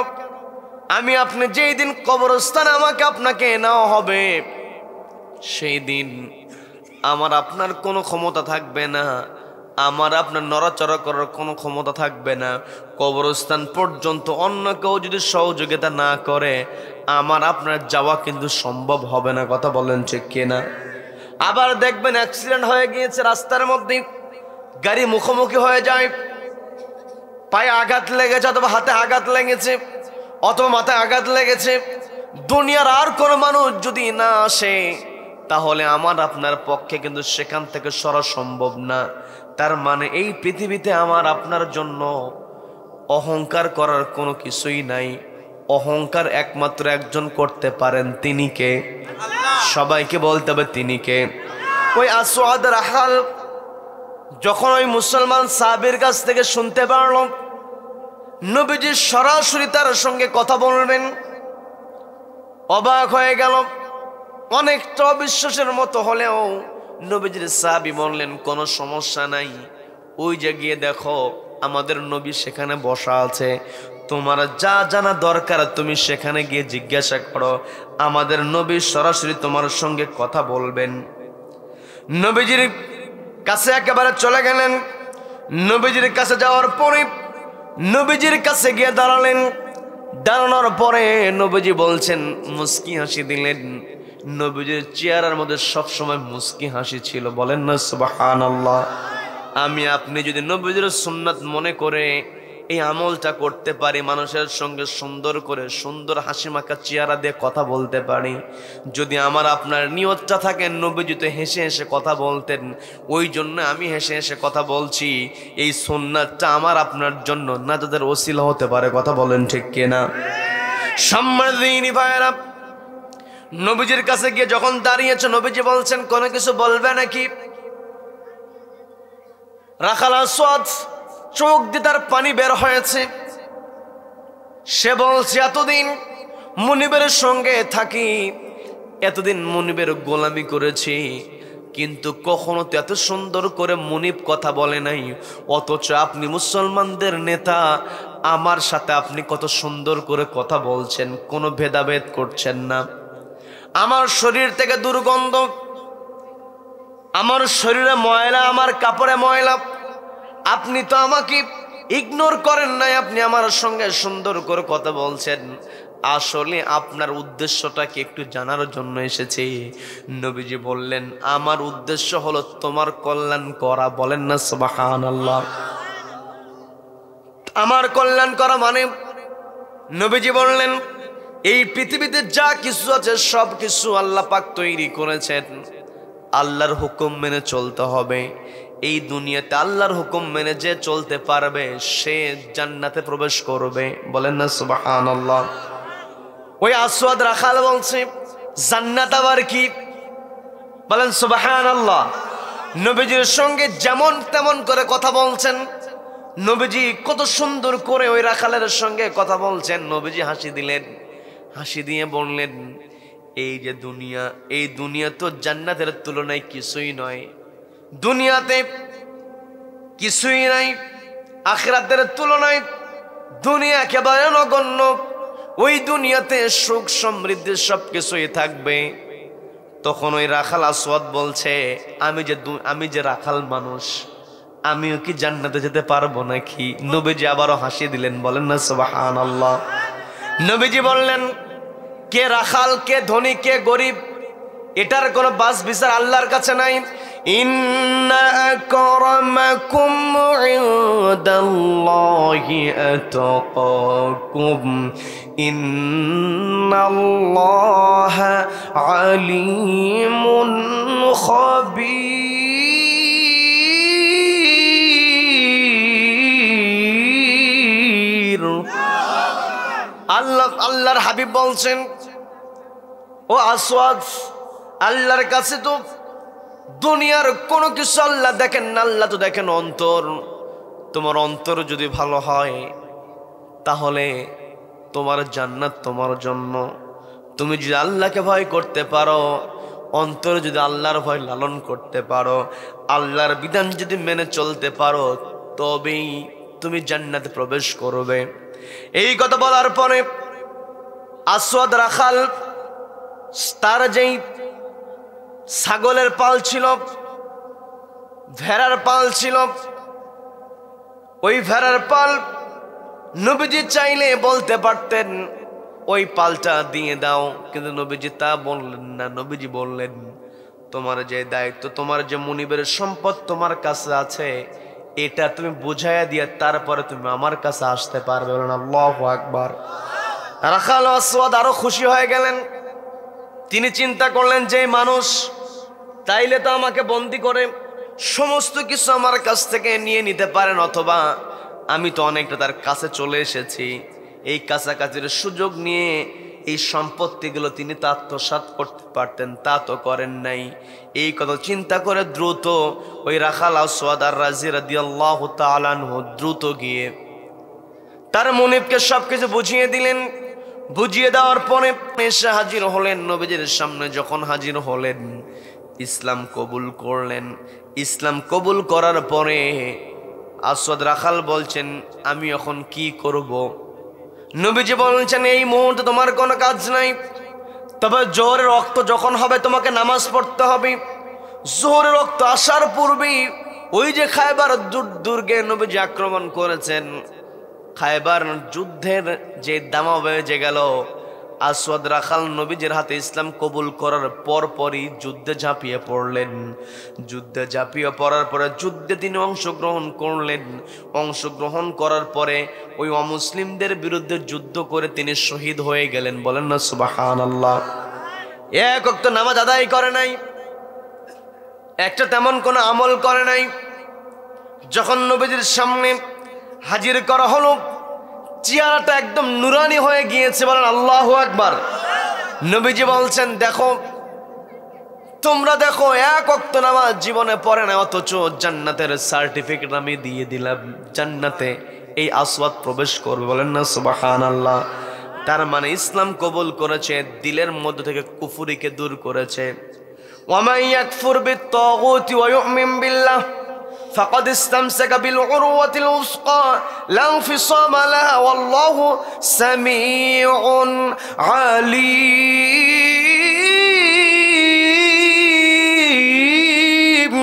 আমি আপনি যেই দিন কবরস্থানে আমাকে আপনাকে নেওয়া হবে, সেই দিন আমার আপনার কোনো ক্ষমতা থাকবে না, আমার আপনার নড়াচড়া করার কোনো ক্ষমতা থাকবে না। কবরস্থান পর্যন্ত অন্য কেউ যদি সহযোগিতা না করে, আমার আপনার যাওয়া কিন্তু সম্ভব হবে না। কথা বলেন ঠিক কিনা? আবার দেখবেন অ্যাক্সিডেন্ট হয়ে গিয়েছে, রাস্তার মধ্যে গাড়ি মুখোমুখি হয়ে যায়, পায়ে আঘাত লেগেছে অথবা হাতে আঘাত লেগেছে অথবা মাথায় আঘাত লেগেছে, দুনিয়ার আর কোনো মানুষ যদি না আসে, তাহলে আমার আপনার পক্ষে কিন্তু সেখান থেকে সরা সম্ভব না। তার মানে এই পৃথিবীতে আমার আপনার জন্য অহংকার করার কোনো কিছুই নাই। অহংকার একমাত্র একজন করতে পারেন, তিনি কে? সবাইকে বলতে হবে তিনি কে। ওই আসওয়াদ রাহাল যখন ওই মুসলমান সাহাবীর কাছ থেকে শুনতে পারল নবীজি সরাসরি তার সঙ্গে কথা বলবেন, অবাক হয়ে গেল। অনেকটা অবিশ্বাসের মতো হলেও নবীজির সাহাবী বললেন, কোনো সমস্যা নাই, ওই যে গিয়ে দেখো আমাদের নবী সেখানে বসা আছে, তোমার যা জানা দরকার তুমি সেখানে গিয়ে জিজ্ঞাসা করো, আমাদের নবী সরাসরি তোমার সঙ্গে কথা বলবেন। নবীজির কাছে একেবারে চলে গেলেন। নবীজির কাছে যাওয়ার পরে নবীজির কাছে গিয়ে দাঁড়ালেন। দাঁড়ানোর পরে নবীজি বলছেন, মুস্কি হাসি দিলেন। নবীজির চেহারার মধ্যে সবসময় মুস্কি হাসি ছিল। বলেন না সুবহানাল্লাহ। আমি আপনি যদি নবীজির সুন্নাত মনে করে এই আমলটা করতে পারি, মানুষের সঙ্গে সুন্দর করে সুন্দর হাসি মাখা চেহারা দিয়ে কথা বলতে পারি, যদি আমার আপনার নিয়তটা থাকে নবীজি তো হেসে হেসে কথা বলতেন, ওই জন্য আমি হেসে হেসে কথা বলছি, এই সুন্নাতটা আমার আপনার জন্য নাজাতের ওসিলা হতে পারে। কথা বলেন ঠিক কিনা? সম্মানিত ভাইয়েরা, নবীজির কাছে গিয়ে যখন দাঁড়িয়েছে, নবীজি বলছেন কোনো কিছু বলবে নাকি? রাখাল আসওয়াদ চোখ দিয়ে তার পানি বের হয়েছে। সে বলছে, এতদিন মুনিবের সঙ্গে থাকি, এতদিন মুনিবের গোলামি করেছি, কিন্তু কখনো তো এত সুন্দর করে মুনিব কথা বলে নাই, অথচ আপনি মুসলমানদের নেতা, আমার সাথে আপনি কত সুন্দর করে কথা বলছেন, কোনো ভেদাভেদ করছেন না। আমার শরীর থেকে দুর্গন্ধ, আমার শরীরে ময়লা, আমার কাপড়ে ময়লা, আপনি তো আমাকে ইগনোর করেন নাই, আপনি আমার সঙ্গে সুন্দর করে কথা বলছেন। আসলে আপনার উদ্দেশ্যটা কি একটু জানার জন্য এসেছি। নবীজি বললেন, আমার উদ্দেশ্য হলো তোমার কল্যাণ করা। বলেন না সুবহানাল্লাহ। আমার কল্যাণ করা মানে, নবীজি বললেন, এই পৃথিবীতে যা কিছু আছে সব কিছু আল্লাহ পাক তৈরি করেছেন, আল্লাহর হুকুম মেনে চলতে হবে। এই দুনিয়াতে আল্লাহর হুকুম মেনে যে চলতে পারবে সে জান্নাতে প্রবেশ করবে। বলেন না সুবহানাল্লাহ। ওই আসওয়াদ রাখাল বলছে, জান্নাত আবার কি? বলেন সুবহানাল্লাহ। নবীজির সঙ্গে যেমন তেমন করে কথা বলছেন। নবীজি কত সুন্দর করে ওই রাখালের সঙ্গে কথা বলছেন। নবীজি হাসি দিলেন, হাসি দিয়ে বললেন, এই যে দুনিয়া, এই দুনিয়া তো জান্নাতের তুলনায় কিছুই নয়। দুনিয়াতে কিছুই নাই, আখিরাতের তুলনায় দুনিয়া একেবারে নগণ্য। ওই দুনিয়াতে সুখ সমৃদ্ধি সবকিছুই থাকবে। তখন ওই রাখাল আসওয়াদ বলছে, আমি যে রাখাল মানুষ, আমিও কি জান্নাতে যেতে পারবো নাকি? নবীজি আবারও হাসি দিলেন। বলেন না সুবহানাল্লাহ। নবীজি বললেন, কে রাখাল, কে ধনী, কে গরিব, এটার কোনো বাস বিচার আল্লাহর কাছে নাই। ইন্না আকরামাকুম ইনদাল্লাহি আতাকাকুম ইন্নাল্লাহা আলিমুন খাবীর। আল্লাহর হাবিব বলছেন, ও আসওয়াদ, আল্লাহর কাছে তো দুনিয়ার কোনো কিছু আল্লাহ দেখেন না, আল্লাহ তো দেখেন অন্তর। তোমার অন্তর যদি ভালো হয় তাহলে তোমার জান্নাত তোমার জন্য। তুমি যদি আল্লাহকে ভয় করতে পারো, অন্তর যদি আল্লাহর ভয় লালন করতে পারো, আল্লাহর বিধান যদি মেনে চলতে পারো, তবেই তুমি জান্নাতে প্রবেশ করবে। এই কথা বলার পরে আসওয়াদ রাখাল তার যেই ছাগলের পাল ছিল, ভেড়ার পাল ছিল, ওই ভেড়ার পাল নবীজি চাইলে বলতে পারতেন ওই পালটা দিয়ে দাও, কিন্তু নবীজি তা বললেন না। নবীজি বললেন, তোমার যে দায়িত্ব, তোমার যে মুনিবের সম্পদ তোমার কাছে আছে, এটা তুমি বুঝাইয়া দিয়ে তারপরে তুমি আমার কাছে আসতে পারবে। বলেন আল্লাহু আকবার। রাখাল আসওয়াদ আরো খুশি হয়ে গেলেন। তিনি চিন্তা করলেন, যে মানুষ তাইলে তো আমাকে বন্দি করে সমস্ত কিছু আমার কাছ থেকে নিয়ে নিতে পারেন, অথবা আমি তো অনেকটা তার কাছে চলে এসেছি, এই কাছাকাছির সুযোগ নিয়ে এই সম্পত্তিগুলো তিনি তো আত্মসাৎ করতে পারতেন, তা তো করেন নাই। এই কথা চিন্তা করে দ্রুত ওই রাখাল আসওয়াদ আর-রাজি রাদিয়াল্লাহু তাআলা আনহু দ্রুত গিয়ে তার মুনিবকে সবকিছু বুঝিয়ে দিলেন। বুঝিয়ে দেওয়ার পরে এসে হাজির হলেন নবীজির সামনে। যখন হাজির হলেন, ইসলাম কবুল করলেন। ইসলাম কবুল করার পরে আসওয়াদ রাখাল বলছেন, আমি এখন কি করব? নবীজি বলছেন, এই মুহূর্তে তোমার কোনো কাজ নাই, তবে জোহরের রক্ত যখন হবে তোমাকে নামাজ পড়তে হবে। জোহরের রক্ত আসার পূর্বেই ওই যে খায়বার দুর্গে নবীজি আক্রমণ করেছেন, খায়বার যুদ্ধের যে দামা বেজে গেল, আসওয়াদ রাখাল নবীজির হাতে ইসলাম কবুল করার পরপরই যুদ্ধে ঝাঁপিয়ে পড়লেন। যুদ্ধে ঝাঁপিয়ে পড়ার পরে যুদ্ধে তিনি অংশগ্রহণ করলেন। অংশগ্রহণ করার পরে ওই অমুসলিমদের বিরুদ্ধে যুদ্ধ করে তিনি শহীদ হয়ে গেলেন। বলেন না সুবহানাল্লাহ। এক ওয়াক্ত নামাজ আদায় করে নাই, একটা তেমন কোনো আমল করে নাই। যখন নবীজির সামনে হাজির করা হলো, চেহারাটা একদম নুরানি হয়ে গিয়েছে। বলেন আল্লাহু আকবার। নবীজি বলছেন, দেখো, তোমরা দেখো, এক ওয়াক্ত নামাজ জীবনে পড়ে না, অথচ জান্নাতের সার্টিফিকেট আমি দিয়ে দিলাম, জান্নাতে এই আসওয়াদ প্রবেশ করবে। বলেন না সুবহানাল্লাহ। তার মানে ইসলাম কবুল করেছে, দিলের মধ্য থেকে কুফরিকে দূর করেছে। ওয়া ইয়াকফুর বিত-তাগুতি ওয়া ইউমিন বিল্লাহ ফাকাদ ইসতামসাকা বিল উরওয়াতিল উসকা লা ইনফিসামা লাহা ওয়াল্লাহু সামিউন আলীম।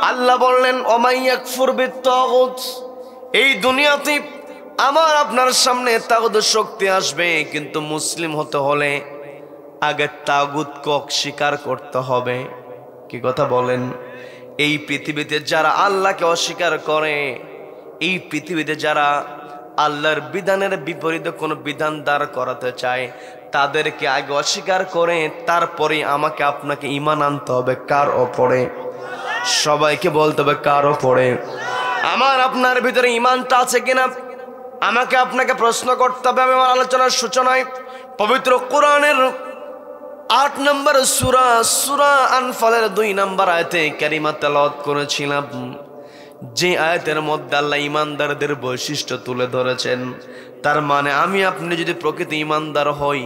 আল্লাহ বললেন, ওয়া মান ইয়াকফুর বিত-তাগুত, এই দুনিয়াতে আমার আপনার সামনে তাগুতের শক্তি আসবে, কিন্তু মুসলিম হতে হলে আগে তাগুতকে অস্বীকার করতে হবে। কি কথা বলেন? এই পৃথিবীতে যারা আল্লাহকে অস্বীকার করে, এই পৃথিবীতে যারা আল্লাহর বিধানের বিপরীতে কোনো বিধান দাঁড় করাতে চায়, তাদেরকে আগে অস্বীকার করে তারপরে আমাকে আপনাকে ঈমান আনতে হবে। কার ওপরে? সবাইকে বলতে হবে কার ওপরে? আমার আপনার ভিতরে ঈমানটা আছে কিনা আমাকে আপনাকে প্রশ্ন করতে হবে। আমি আমার আলোচনার সূচনায় পবিত্র কোরআনের ৮ নম্বর সূরা আনফালের ২ নম্বর আয়াতে কারিমা তেলাওয়াত করেছিলাম, যে আয়াতের মধ্যে আল্লাহ ঈমানদারদের বৈশিষ্ট্য তুলে ধরেছেন। তার মানে আমি আপনি যদি প্রকৃত ঈমানদার হই,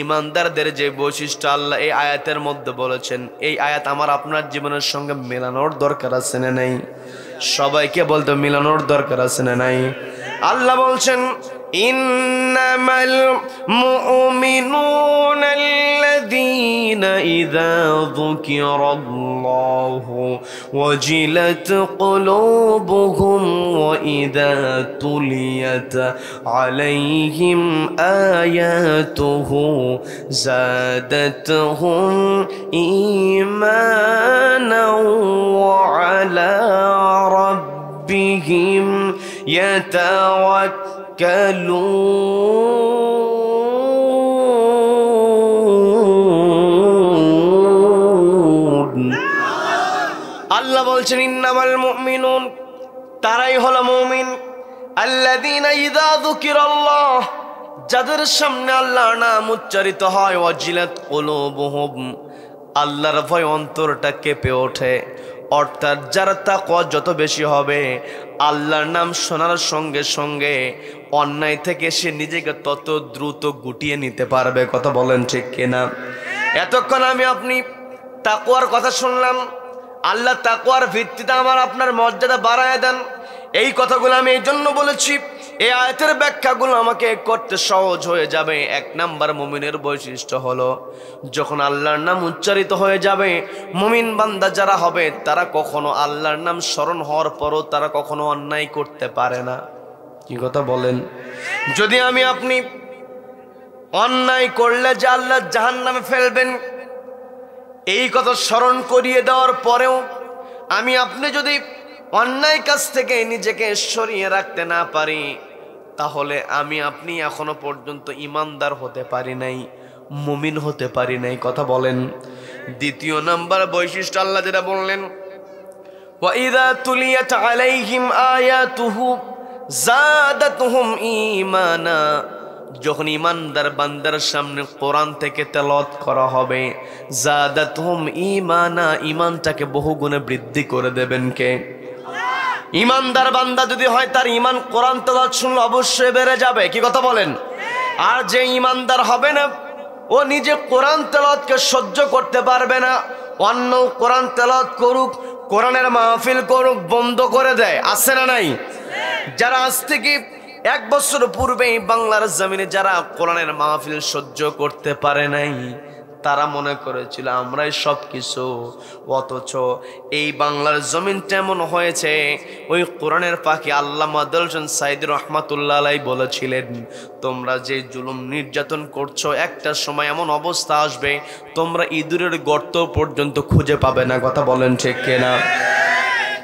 ঈমানদারদের যে বৈশিষ্ট্য আল্লাহ এই আয়াতের মধ্যে বলেছেন, এই আয়াত আমার আপনার জীবনের সঙ্গে মেলানোর দরকার আছে না নাই? সবাইকে বলতে মিলানোর দরকার আছে না নাই? আল্লাহ বলছেন ইন্নামাল মুমিনুনা আল্লাযীনা ইযা যুকিরাল্লাহু ওয়াজিলাত কুলুবুহুম ওয়া ইযা তুলিয়াত আলাইহিম আয়াতুহু যাদাতুহুম ঈমানাও ওয়া আলা রাব্বিহিম ইয়াতাওয়াক্কালুন। আল্লাহ বলছেন ইন্নামাল মুমিনুন, তারাই হলো মুমিন, আল্লাযীনা ইযা যুকিরাল্লাহ, যাদের সামনে আল্লাহর নাম উচ্চারিত হয়, ওয়াজিলাত কুলুবুহুম, আল্লাহর ভয় অন্তরটা কেঁপে ওঠে। অর্থাৎ যার তাকওয়া যত বেশি হবে, আল্লাহর নাম শোনার সঙ্গে সঙ্গে অন্যায় থেকে সে নিজেকে তত দ্রুত গুটিয়ে নিতে পারবে। কথা বলেন ঠিক কিনা? এতক্ষণ আমি আপনি তাকওয়ার কথা শুনলাম। আল্লাহ তাকওয়ার ভিত্তিতে আমার আপনার মর্যাদা বাড়ায় দেন। এই কথাগুলো আমি এই জন্য বলেছি, এই আয়াতের ব্যাখ্যাগুলো আমাকে করতে সহজ হয়ে যাবে। এক নাম্বার মুমিনের বৈশিষ্ট্য হলো, যখন আল্লাহর নাম উচ্চারিত হয়ে যাবে, মুমিন বান্দা যারা হবে তারা কখনো আল্লাহর নাম স্মরণ হওয়ার পরও তারা কখনো অন্যায় করতে পারে না। কি কথা বলেন? যদি আমি আপনি অন্যায় করলে যে আল্লাহ জাহান্নামে ফেলবেন, এই কথা স্মরণ করিয়ে দেওয়ার পরেও আমি আপনি যদি অন্যায় কাজ থেকে নিজেকে সরিয়ে রাখতে না পারি, তাহলে আমি আপনি এখনো পর্যন্ত ইমানদার হতে পারি নাই, মুমিন হতে পারি নাই। কথা বলেন। দ্বিতীয় নাম্বার বৈশিষ্ট্য আল্লাহ যেটা বললেন, ওয়া ইযা তুলিয়াত আলাইহিম আয়াতুহু যাদাতুহুম ঈমানা, যখন ইমানদার বান্দার সামনে কোরআন থেকে তেলাওয়াত করা হবে, যাদাতুহুম ঈমানা, ঈমানটাকে বহুগুণে বৃদ্ধি করে দেবেন কে? ইমানদার বান্দা যদি হয়, তার ঈমান কোরআন তেলাওয়াত শুনলে অবশ্যই বেড়ে যাবে। কি কথা বলেন? আর যে ইমানদার হবে না, ও নিজে কোরআন তেলাওয়াতকে সহ্য করতে পারবে না, অন্য কোরআন তেলাওয়াত করুক, কোরআনের মাহফিল করুক, বন্ধ করে দেয়। আছে না নাই? যারা আজ থেকে 1 বছর পূর্বেই বাংলার জমিনে যারা কোরআনের মাহফিল সহ্য করতে পারে নাই, তারা মনে করেছিল আমরাই সব কিছু। অথচ এই বাংলার জমিনটা এমন হয়েছে, ওই কোরআনের পাখি আল্লামা দলজন সাইদ রহমাতুল্লাহ আলাইহি বলেছিলেন, তোমরা যে জুলুম নির্যাতন করছো, একটা সময় এমন অবস্থা আসবে তোমরা ইঁদুরের গর্ত পর্যন্ত খুঁজে পাবে না। কথা বলেন ঠিক কিনা?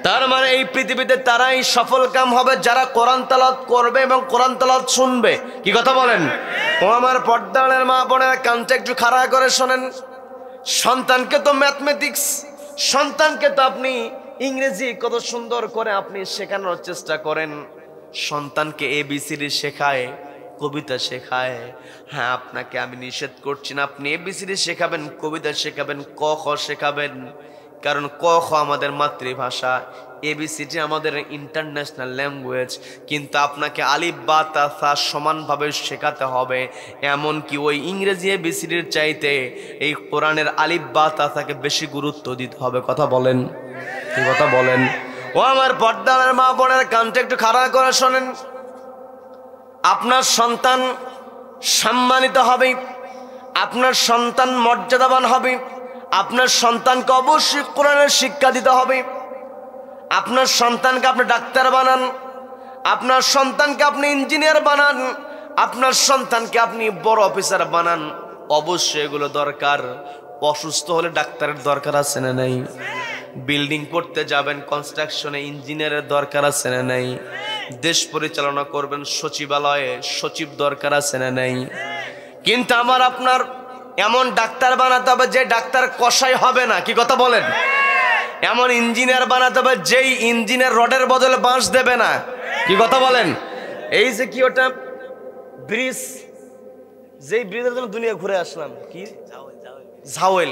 তার মানে এই পৃথিবীতে তারাই সফল কাম হবে যারা কোরআন তেলাওয়াত করবে এবং কোরআন তেলাওয়াত শুনবে। কি কথা বলেন? ও আমার পর্দার মা বোনেরা, কানটা একটু খাড়া করে শোনেন। সন্তানকে তো ম্যাথমেটিক্স, সন্তানকে তো আপনি ইংরেজি কত সুন্দর করে আপনি শেখানোর চেষ্টা করেন, সন্তানকে ABCD শেখায়, কবিতা শেখায়। হ্যাঁ, আপনাকে আমি নিষেধ করছি না, আপনি ABCD শেখাবেন, কবিতা শেখাবেন, ক খ শেখাবেন, কারণ ক খ আমাদের মাতৃভাষা, ABCD আমাদের ইন্টারন্যাশনাল ল্যাঙ্গুয়েজ। কিন্তু আপনাকে আলিফ বা তা সা সমানভাবে শেখাতে হবে। এমনকি ওই ইংরেজি ABCDর চাইতে এই কোরআনের আলিফ বা তা সাকে বেশি গুরুত্ব দিতে হবে। কথা বলেন? কি কথা বলেন? ও আমার পর্দার মা বোনের, কানটা একটু খাড়া করে শোনেন। আপনার সন্তান সম্মানিত হবে, আপনার সন্তান মর্যাদাবান হবে, আপনার সন্তানকে অবশ্যই কোরআনের শিক্ষা দিতে হবে। আপনার সন্তানকে আপনি ডাক্তার বানান, আপনার সন্তানকে আপনি ইঞ্জিনিয়ার বানান, আপনার সন্তানকে আপনি বড় অফিসার বানান, অবশ্যই এগুলো দরকার। অসুস্থ হলে ডাক্তারের দরকার আছে না নাই? বিল্ডিং করতে যাবেন, কনস্ট্রাকশনে ইঞ্জিনিয়ারের দরকার আছে না নাই? দেশ পরিচালনা করবেন, সচিবালয়ে সচিব দরকার আছে না নাই? কিন্তু আমার আপনার এমন ডাক্তার বানাতে হবে যে ডাক্তার কসাই হবে না। কি কথা বলেন? এমন ইঞ্জিনিয়ার বানাতে হবে যেই ইঞ্জিনিয়ার রডের বদলে বাঁশ দেবে না। কি কথা বলেন? এই যে কি ওটা ব্রিজ, যেই ব্রিজের জন্য দুনিয়া ঘুরে আসলাম, কি ঝাউল,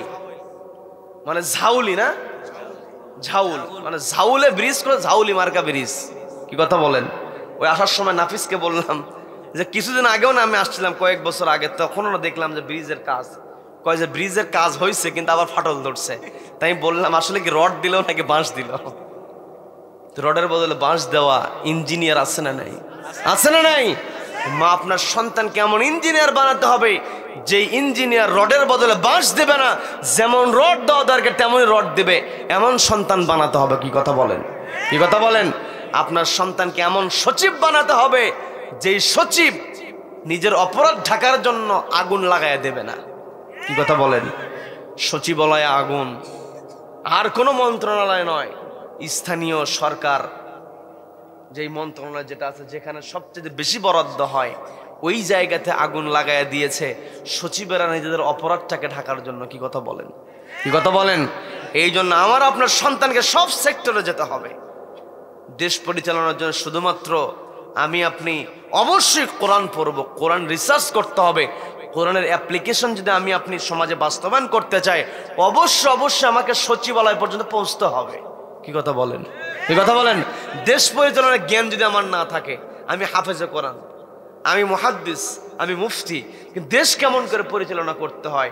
মানে ঝাউলি না, ঝাউল মানে ঝাউলে ব্রিজ করে, ঝাউলি মার্কা ব্রিজ। কি কথা বলেন? ওই আসার সময় নাফিসকে বললাম যে কিছুদিন আগেও না আমি আসছিলাম, কয়েক বছর আগে, তখনও না দেখলাম যে ব্রিজের কাজ, কয় যে ব্রিজের কাজ হয়েছে কিন্তু আবার ফাটল ধরছে। তাই বললাম আসলে কি রড দিল নাকি বাঁশ দিল? রডের বদলে বাঁশ দেওয়া ইঞ্জিনিয়ার আছে না নাই? আছে না নাই? মা আপনার সন্তানকে এমন ইঞ্জিনিয়ার বানাতে হবে যে ইঞ্জিনিয়ার রডের বদলে বাঁশ দেবে না, যেমন রড দেওয়া দরকার তেমনই রড দেবে, এমন সন্তান বানাতে হবে। কি কথা বলেন? কি কথা বলেন? আপনার সন্তানকে এমন সচিব বানাতে হবে যেই সচিব নিজের অপরাধ ঢাকার জন্য আগুন লাগায় দেবে না। কি কথা বলেন? সচিবালয়ে আগুন, আর কোনো মন্ত্রণালয় নয়, স্থানীয় সরকার যেই মন্ত্রণালয় যেটা আছে, যেখানে সবচেয়ে বেশি বরাদ্দ হয়, ওই জায়গাতে আগুন লাগায় দিয়েছে সচিবেরা নিজেদের অপরাধটাকে ঢাকার জন্য। কি কথা বলেন? কি কথা বলেন? এই জন্য আমার আপনার সন্তানকে সব সেক্টরে যেতে হবে। দেশ পরিচালনার জন্য শুধুমাত্র আমি আপনি অবশ্যই কোরআন পড়ব, কোরআন রিসার্চ করতে হবে। কোরআনের অ্যাপ্লিকেশন যদি আমি আপনি সমাজে বাস্তবায়ন করতে চাই, অবশ্যই আমাকে সচিবালয় পর্যন্ত পৌঁছতে হবে। কি কথা বলেন? কি কথা বলেন? দেশ পরিচালনার জ্ঞান যদি আমার না থাকে, আমি হাফেজে কোরআন, আমি মুহাদ্দিস, আমি মুফতি, কিন্তু দেশ কেমন করে পরিচালনা করতে হয়,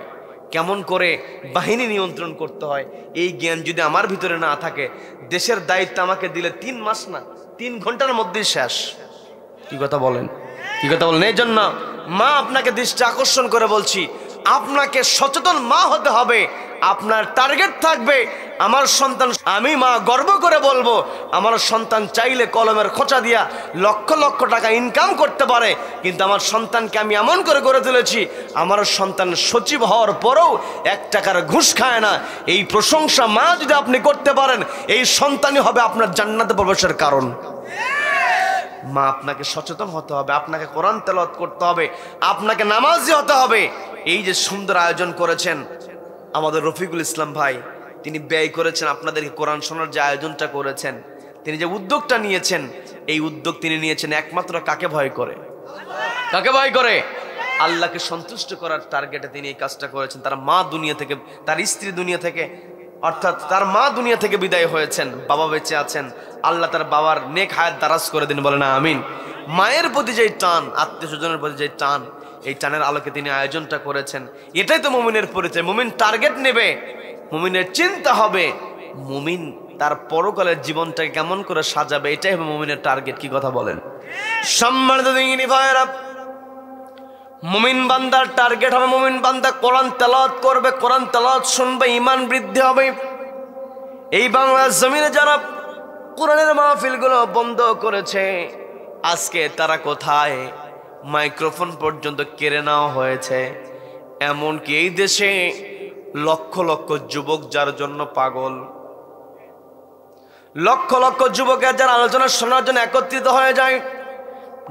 কেমন করে বাহিনী নিয়ন্ত্রণ করতে হয়, এই জ্ঞান যদি আমার ভিতরে না থাকে, দেশের দায়িত্ব আমাকে দিলে 3 মাস না 3 ঘন্টার মধ্যেই শেষ। কি কথা বলেন? কি কথা বলেন? এই জন্য মা আপনাকে দৃষ্টি আকর্ষণ করে বলছি, আপনাকে সচেতন মা হতে হবে। আপনার টার্গেট থাকবে আমার সন্তান, আমি মা গর্ব করে বলবো আমার সন্তান চাইলে কলমের খোঁচা দিয়া লক্ষ লক্ষ টাকা ইনকাম করতে পারে, কিন্তু আমার সন্তানকে আমি এমন করে গড়ে তুলেছি আমার সন্তান সচিব হওয়ার পরেও 1 টাকার ঘুষ খায় না। এই প্রশংসা মা যদি আপনি করতে পারেন, এই সন্তানই হবে আপনার জান্নাতে প্রবেশের কারণ। মা আপনাকে সচেতন হতে হবে, আপনাকে কোরআন তেলাওয়াত করতে হবে, আপনাকে নামাজি হতে হবে। এই যে সুন্দর আয়োজন করেছেন আমাদের রফিকুল ইসলাম ভাই, তিনি ব্যয় করেছেন আপনাদেরকে কোরআন শোনার যে আয়োজনটা করেছেন, তিনি যে উদ্যোগটা নিয়েছেন, এই উদ্যোগ তিনি নিয়েছেন একমাত্র কাকে ভয় করে? কাকে ভয় করে? আল্লাহকে সন্তুষ্ট করার টার্গেটে তিনি এই কাজটা করেছেন। তার মা দুনিয়া থেকে, তার স্ত্রী দুনিয়া থেকে, অর্থাৎ তার মা দুনিয়া থেকে বিদায় হয়েছেন, বাবা বেঁচে আছেন। আল্লাহ তার বাবার নেক হায়াত দারাজ করে দিন, বলে না আমিন। মায়ের প্রতি যে টান, আত্মীয় স্বজনের প্রতি যে টান, এই টানের আলোকে তিনি আয়োজনটা করেছেন। এটাই তো মুমিনের পরিচয়। মুমিন টার্গেট নেবে, মুমিনের চিন্তা হবে মুমিন তার পরকালের জীবনটাকে কেমন করে সাজাবে, এটাই হবে মুমিনের টার্গেট। কি কথা বলেন? সম্মানিত দিনী ভাইয়েরা, মুমিন বান্দার টার্গেট হবে, মুমিন বান্দা কোরআন তেলাওয়াত করবে, কোরআন তেলাওয়াত শুনবে, ঈমান বৃদ্ধি হবে। এই বাংলার জমিনে যারা কোরআনের মাহফিলগুলো বন্ধ করেছে, আজকে তারা কোথায়? মাইক্রোফোন পর্যন্ত কেড়ে নেওয়া হয়েছে। এমনকি এই দেশে লক্ষ লক্ষ যুবক যার জন্য পাগল, লক্ষ লক্ষ যুবকের যারা আলোচনা শোনার জন্য একত্রিত হয়ে যায়।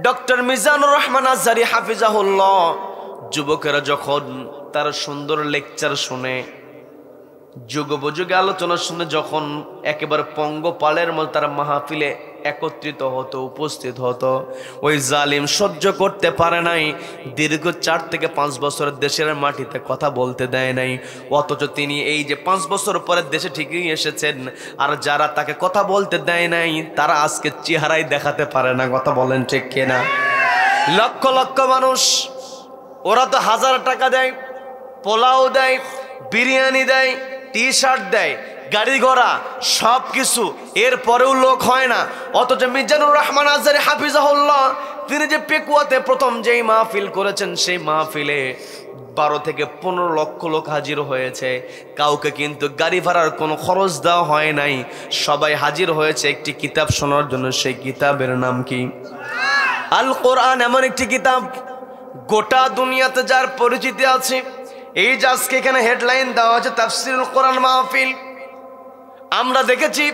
ডক্টর মিজানুর রহমান আজহারী হাফিজাহুল্লাহ, যুবকেরা যখন তার সুন্দর লেকচার শুনে, যুগোপযোগী আলোচনা শুনে যখন একেবারে পঙ্গপালের মতো তারা মাহফিলে একত্রিত হতো, উপস্থিত হতো, ওই জালিম সহ্য করতে পারে নাই। দীর্ঘ 4 থেকে 5 বছর দেশের মাটিতে কথা বলতে দেয় নাই, অথচ তিনি এই যে 5 বছর পরে দেশে ঠিকই এসেছেন। আর যারা তাকে কথা বলতে দেয় নাই, তারা আজকে চেহারাই দেখাতে পারে না। কথা বলেন ঠিক কিনা? লক্ষ লক্ষ মানুষ, ওরা তো 1000 টাকা দেয়, পোলাও দেয়, বিরিয়ানি দেয়, টি-শার্ট দেয়, গাড়ি ঘোড়া সব কিছু, এরপরেও লোক হয় না। অথচ মিজানুর রহমান আজহারী হাফিজাহুল্লাহ, তিনি যে পেকুয়াতে প্রথম যেই মাহফিল করেছেন, সেই মাহফিলে 12 থেকে 15 লক্ষ লোক হাজির হয়েছে। কাউকে কিন্তু গাড়ি ভাড়ার কোনো খরচ দেওয়া হয় নাই, সবাই হাজির হয়েছে একটি কিতাব শোনার জন্য। সেই কিতাবের নাম কি? আল কোরআন। এমন একটি কিতাব গোটা দুনিয়াতে যার পরিচিতি আছে। এই যে আজকে এখানে হেডলাইন দেওয়া আছে তাফসিরুল কোরআন মাহফিল, আমরা দেখেছি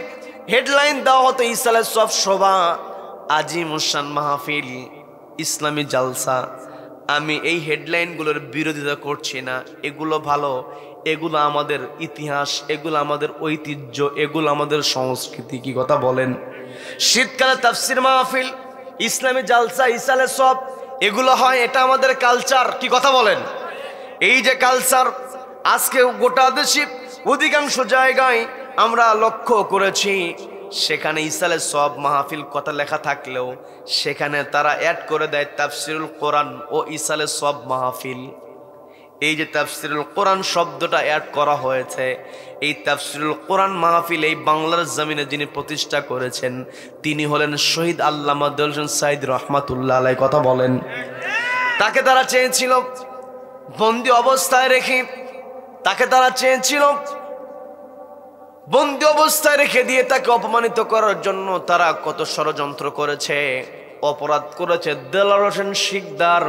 হেডলাইন দেওয়া হতো ঈসা আলাইহিস সালাম শোভা আজিমুশান মাহফিল, ইসলামী জালসা। আমি এই হেডলাইনগুলোর বিরোধিতা করছি না, এগুলো ভালো, এগুলো আমাদের ইতিহাস, এগুলো আমাদের ঐতিহ্য, এগুলো আমাদের সংস্কৃতি। কি কথা বলেন? শীতকালে তাফসির মাহফিল, ইসলামী জালসা, ঈসা আলাইহিস সালাম, এগুলো হয়, এটা আমাদের কালচার। কি কথা বলেন? এই যে কালচার, আজকে গোটা দেশে অধিকাংশ জায়গায় আমরা লক্ষ্য করেছি, সেখানে ঈসা আলাইহিস সালাম মাহফিল কথা লেখা থাকলেও সেখানে তারা অ্যাড করে দেয় তাফসিরুল কোরআন ও ঈসা আলাইহিস সালাম মাহফিল। এই যে তাফসিরুল কোরআন শব্দটা অ্যাড করা হয়েছে, এই তাফসিরুল কোরআন মাহফিল এই বাংলার জমিনে যিনি প্রতিষ্ঠা করেছেন তিনি হলেন শহীদ আল্লামা দেলোয়ার হোসেন সাঈদী রহমাতুল্লাহ আলাইহি। কথা বলেন। তাকে তারা চেয়েছিল বন্দি অবস্থায় রেখে, তাকে তারা চেয়েছিল বন্দি অবস্থায় রেখে দিয়ে তাকে অপমানিত করার জন্য তারা কত ষড়যন্ত্র করেছে, অপরাধ করেছে। দেলোয়ার হোসেন শিকদার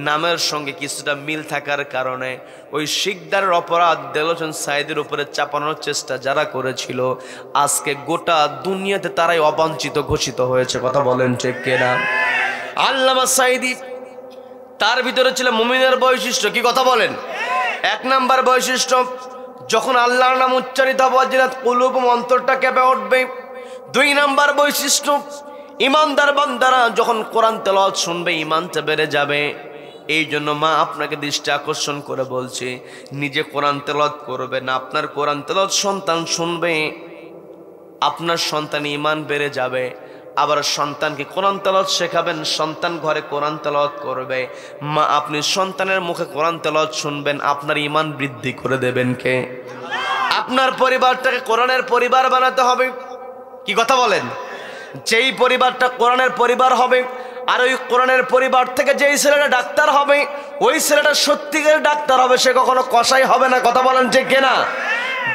নামের সঙ্গে কিছুটা মিল থাকার কারণে ওই শিকদারের অপরাধ দেলোয়ার হোসেন সাঈদীর উপরে চাপানোর চেষ্টা যারা করেছিল, আজকে গোটা দুনিয়াতে তারাই অবাঞ্ছিত ঘোষিত হয়েছে। কথা বলেন ঠিক কিনা? আল্লামা সাঈদী তার ভিতরে ছিল মুমিনের বৈশিষ্ট্য। কি কথা বলেন? এক নাম্বার বৈশিষ্ট্য, যখন আল্লাহর নাম উচ্চারিত হবে ওয়াজিলাত কুলুবুহুম, অন্তরটা কেঁপে উঠবে। দুই নাম্বার বৈশিষ্ট্য, ইমানদার বান্দারা যখন কোরআন তেলাওয়াত শুনবে ইমানটা বেড়ে যাবে। এই জন্য মা আপনাকে দৃষ্টি আকর্ষণ করে বলছি, নিজে কোরআন তেলাওয়াত করবে না, আপনার কোরআন তেলাওয়াত সন্তান শুনবে, আপনার সন্তান ঈমান বেড়ে যাবে। আবার সন্তানকে কোরআন তেলাওয়াত শেখাবেন, সন্তান ঘরে কোরআন তেলাওয়াত করবে। মা আপনি সন্তানের মুখে কোরআন তেলাওয়াত শুনবেন, আপনার ঈমান বৃদ্ধি করে দেবেন কে? আপনার পরিবারটাকে কোরআনের পরিবার বানাতে হবে। কি কথা বলেন? যেই পরিবারটা কোরআনের পরিবার হবে, আর ওই কোরআনের পরিবার থেকে যেই ছেলেটা ডাক্তার হবে, ওই ছেলেটা সত্যিকারের ডাক্তার হবে, সে কখনো কসাই হবে না। কথা বলেন ঠিক কিনা?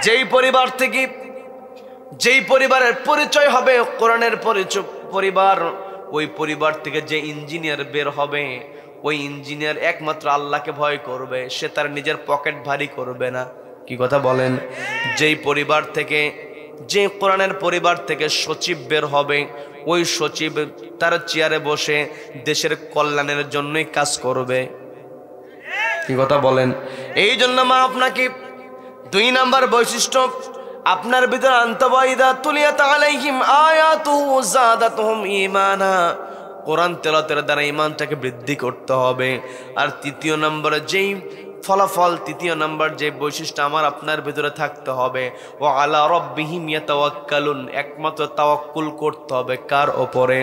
যেই পরিবার থেকে, যেই পরিবারের পরিচয় হবে কোরআনের পরিবার, ওই পরিবার থেকে যে ইঞ্জিনিয়ার বের হবে, ওই ইঞ্জিনিয়ার একমাত্র আল্লাহকে ভয় করবে, সে তার নিজের পকেট ভারী করবে না। কি কথা বলেন? যেই পরিবার থেকে, যে কোরআনের পরিবার থেকে সচিব বের হবে, ওই সচিব তার চেয়ারে বসে দেশের কল্যাণের জন্যই কাজ করবে। কি কথা বলেন? এই জন্য মা আপনাকে দুই নাম্বার বৈশিষ্ট্য আপনার ভিতরে আনতে হবে, ইযা তুলিয়াত আলাইহিম আয়াতুহু যাদাতুহুম ঈমানা, কোরআন তেলাওয়াতের দ্বারা ঈমানটাকে বৃদ্ধি করতে হবে। আর তৃতীয় নম্বরে যেই ফলাফল, তৃতীয় নাম্বার যে বৈশিষ্ট্য আমার আপনার ভিতরে থাকতে হবে, ও আলা রাব্বিহিম ইয়াতাওয়াক্কালুন, একমাত্র তাওয়াক্কুল করতে হবে কার ওপরে?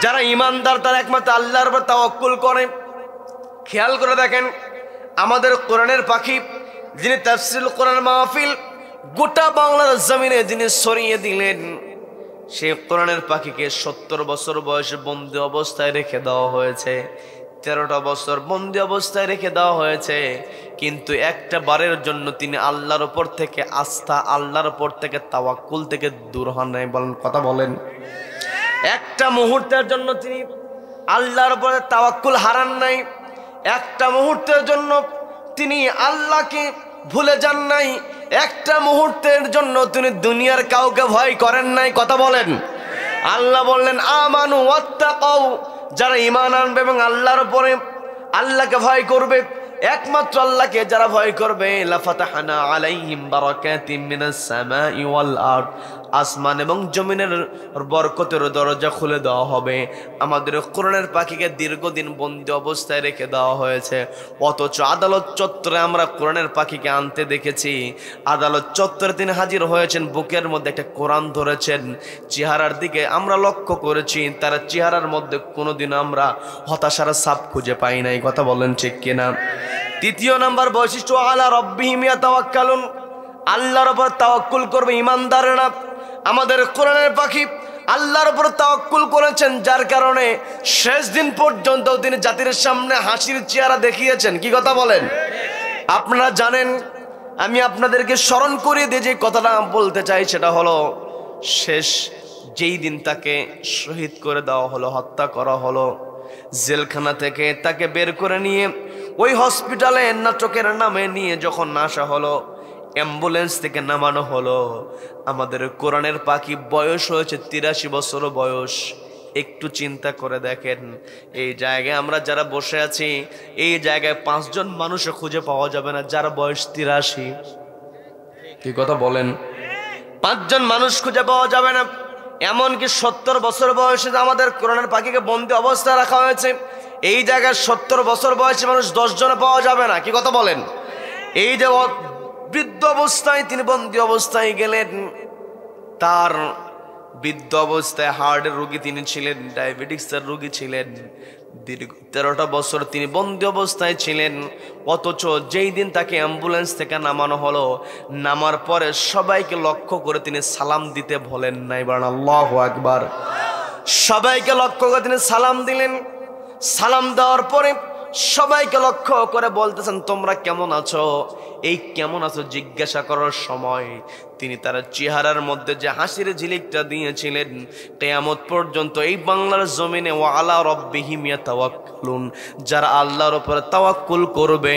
যারা ঈমানদার তারা একমাত্র আল্লাহর উপর তাওয়াক্কুল করে। খেয়াল করে দেখেন, আমাদের কোরআনের পাখি যিনি তাফসীরুল কোরআন মাহফিল গোটা বাংলার জমিনে যিনি ছড়িয়ে দিলেন, সে কোরআনের পাখিকে 70 বছর বয়সে বন্দি অবস্থায় রেখে দেওয়া হয়েছে, 13টা বছর বন্দি অবস্থায় রেখে দেওয়া হয়েছে, কিন্তু একটা বারের জন্য তিনি আল্লাহর উপর থেকে আস্থা, আল্লাহর উপর থেকে তাওয়াক্কুল থেকে দূর হন নাই। বলেন, কথা বলেন। একটা মুহূর্তের জন্য তিনি আল্লাহর উপরে তাওয়াক্কুল হারান নাই, একটা মুহূর্তের জন্য তিনি আল্লাহকে ভুলে যান নাই, একটা মুহূর্তের জন্য তিনি দুনিয়ার কাউকে ভয় করেন নাই। কথা বলেন। আল্লাহ বললেন আমানু ওয়াত্তাকাউ, যারা ঈমান আনবে এবং আল্লাহর উপরে আল্লাহকে ভয় করবে, একমাত্র আল্লাহকে যারা ভয় করবে, লাফাতাহনা আলাইহিম বারাকাতিম মিনাস সামাই ওয়াল আরদ, আসমান এবং জমিনের বরকতের দরজা খুলে দেওয়া হবে। আমাদের কোরআনের পাখিকে দীর্ঘদিন বন্দি অবস্থায় রেখে দেওয়া হয়েছে, অথচ আদালত চত্বরে আমরা কোরআনের পাখিকে আনতে দেখেছি। আদালত চত্বরে তিনি হাজির হয়েছেন, বুকের মধ্যে একটা কোরআন ধরেছেন, চেহারার দিকে আমরা লক্ষ্য করেছি, তার চেহারার মধ্যে কোনোদিন আমরা হতাশার ছাপ খুঁজে পাই নাই। কথা বলেন ঠিক কিনা? তৃতীয় নাম্বার বৈশিষ্ট্য, আলা রাব্বিহিম ইয়াতাওয়াক্কালুন, আল্লাহর উপর তাওয়াক্কুল করবে ঈমানদারেরা। আমাদের কোরআনের পাখি আল্লাহর উপর তাওয়াক্কুল করেছেন, যার কারণে শেষ দিন পর্যন্ত তিনি জাতির সামনে হাসির চেহারা দেখিয়েছেন। কি কথা বলেন? আপনারা জানেন, আমি আপনাদেরকে স্মরণ করিয়ে দিয়ে যে কথাটা বলতে চাই সেটা হলো, শেষ যেই দিন তাকে শহীদ করে দেওয়া হলো, হত্যা করা হলো, জেলখানা থেকে তাকে বের করে নিয়ে ওই হসপিটালে নাটকের নামে নিয়ে যখন আসা হলো, অ্যাম্বুলেন্স থেকে নামানো হলো, আমাদের কোরআনের পাখি বয়স হয়েছে 83 বছর বয়স। একটু চিন্তা করে দেখেন, এই জায়গায় আমরা যারা বসে আছি, এই জায়গায় 5 জন মানুষও খুঁজে পাওয়া যাবে না যার বয়স 83। কি কথা বলেন? 5 জন মানুষ খুঁজে পাওয়া যাবে না। এমনকি 70 বছর বয়সে আমাদের কোরআনের পাখিকে বন্দি অবস্থায় রাখা হয়েছে, এই জায়গায় 70 বছর বয়সী মানুষ 10 জনে পাওয়া যাবে না। কি কথা বলেন? এই যে বৃদ্ধ অবস্থায় তিনি বন্দি অবস্থায় গেলেন, তার বৃদ্ধ অবস্থায় হার্টের রোগী তিনি ছিলেন, ডায়াবেটিক্সের রোগী ছিলেন, দীর্ঘ 13টা বছর তিনি বন্দী অবস্থায় ছিলেন। অথচ যেই দিন তাকে অ্যাম্বুলেন্স থেকে নামানো হলো, নামার পরে সবাইকে লক্ষ্য করে তিনি সালাম দিতে ভোলেন নাই। বলেন আল্লাহু আকবার। সবাইকে লক্ষ্য করে তিনি সালাম দিলেন। সালাম দেওয়ার পরে সবাইকে লক্ষ্য করে বলতেছেন, তোমরা কেমন আছো? এই কেমন আছো জিজ্ঞাসা করার সময় তিনি তার চেহারার মধ্যে যে হাসির ঝিলিকটা দিয়েছিলেন, কিয়ামত পর্যন্ত এই বাংলার জমিনে ওয়া আলা রাব্বিহিম ইয়াতাওয়াক্কালুন, যারা আল্লাহর উপর তাওয়াক্কুল করবে,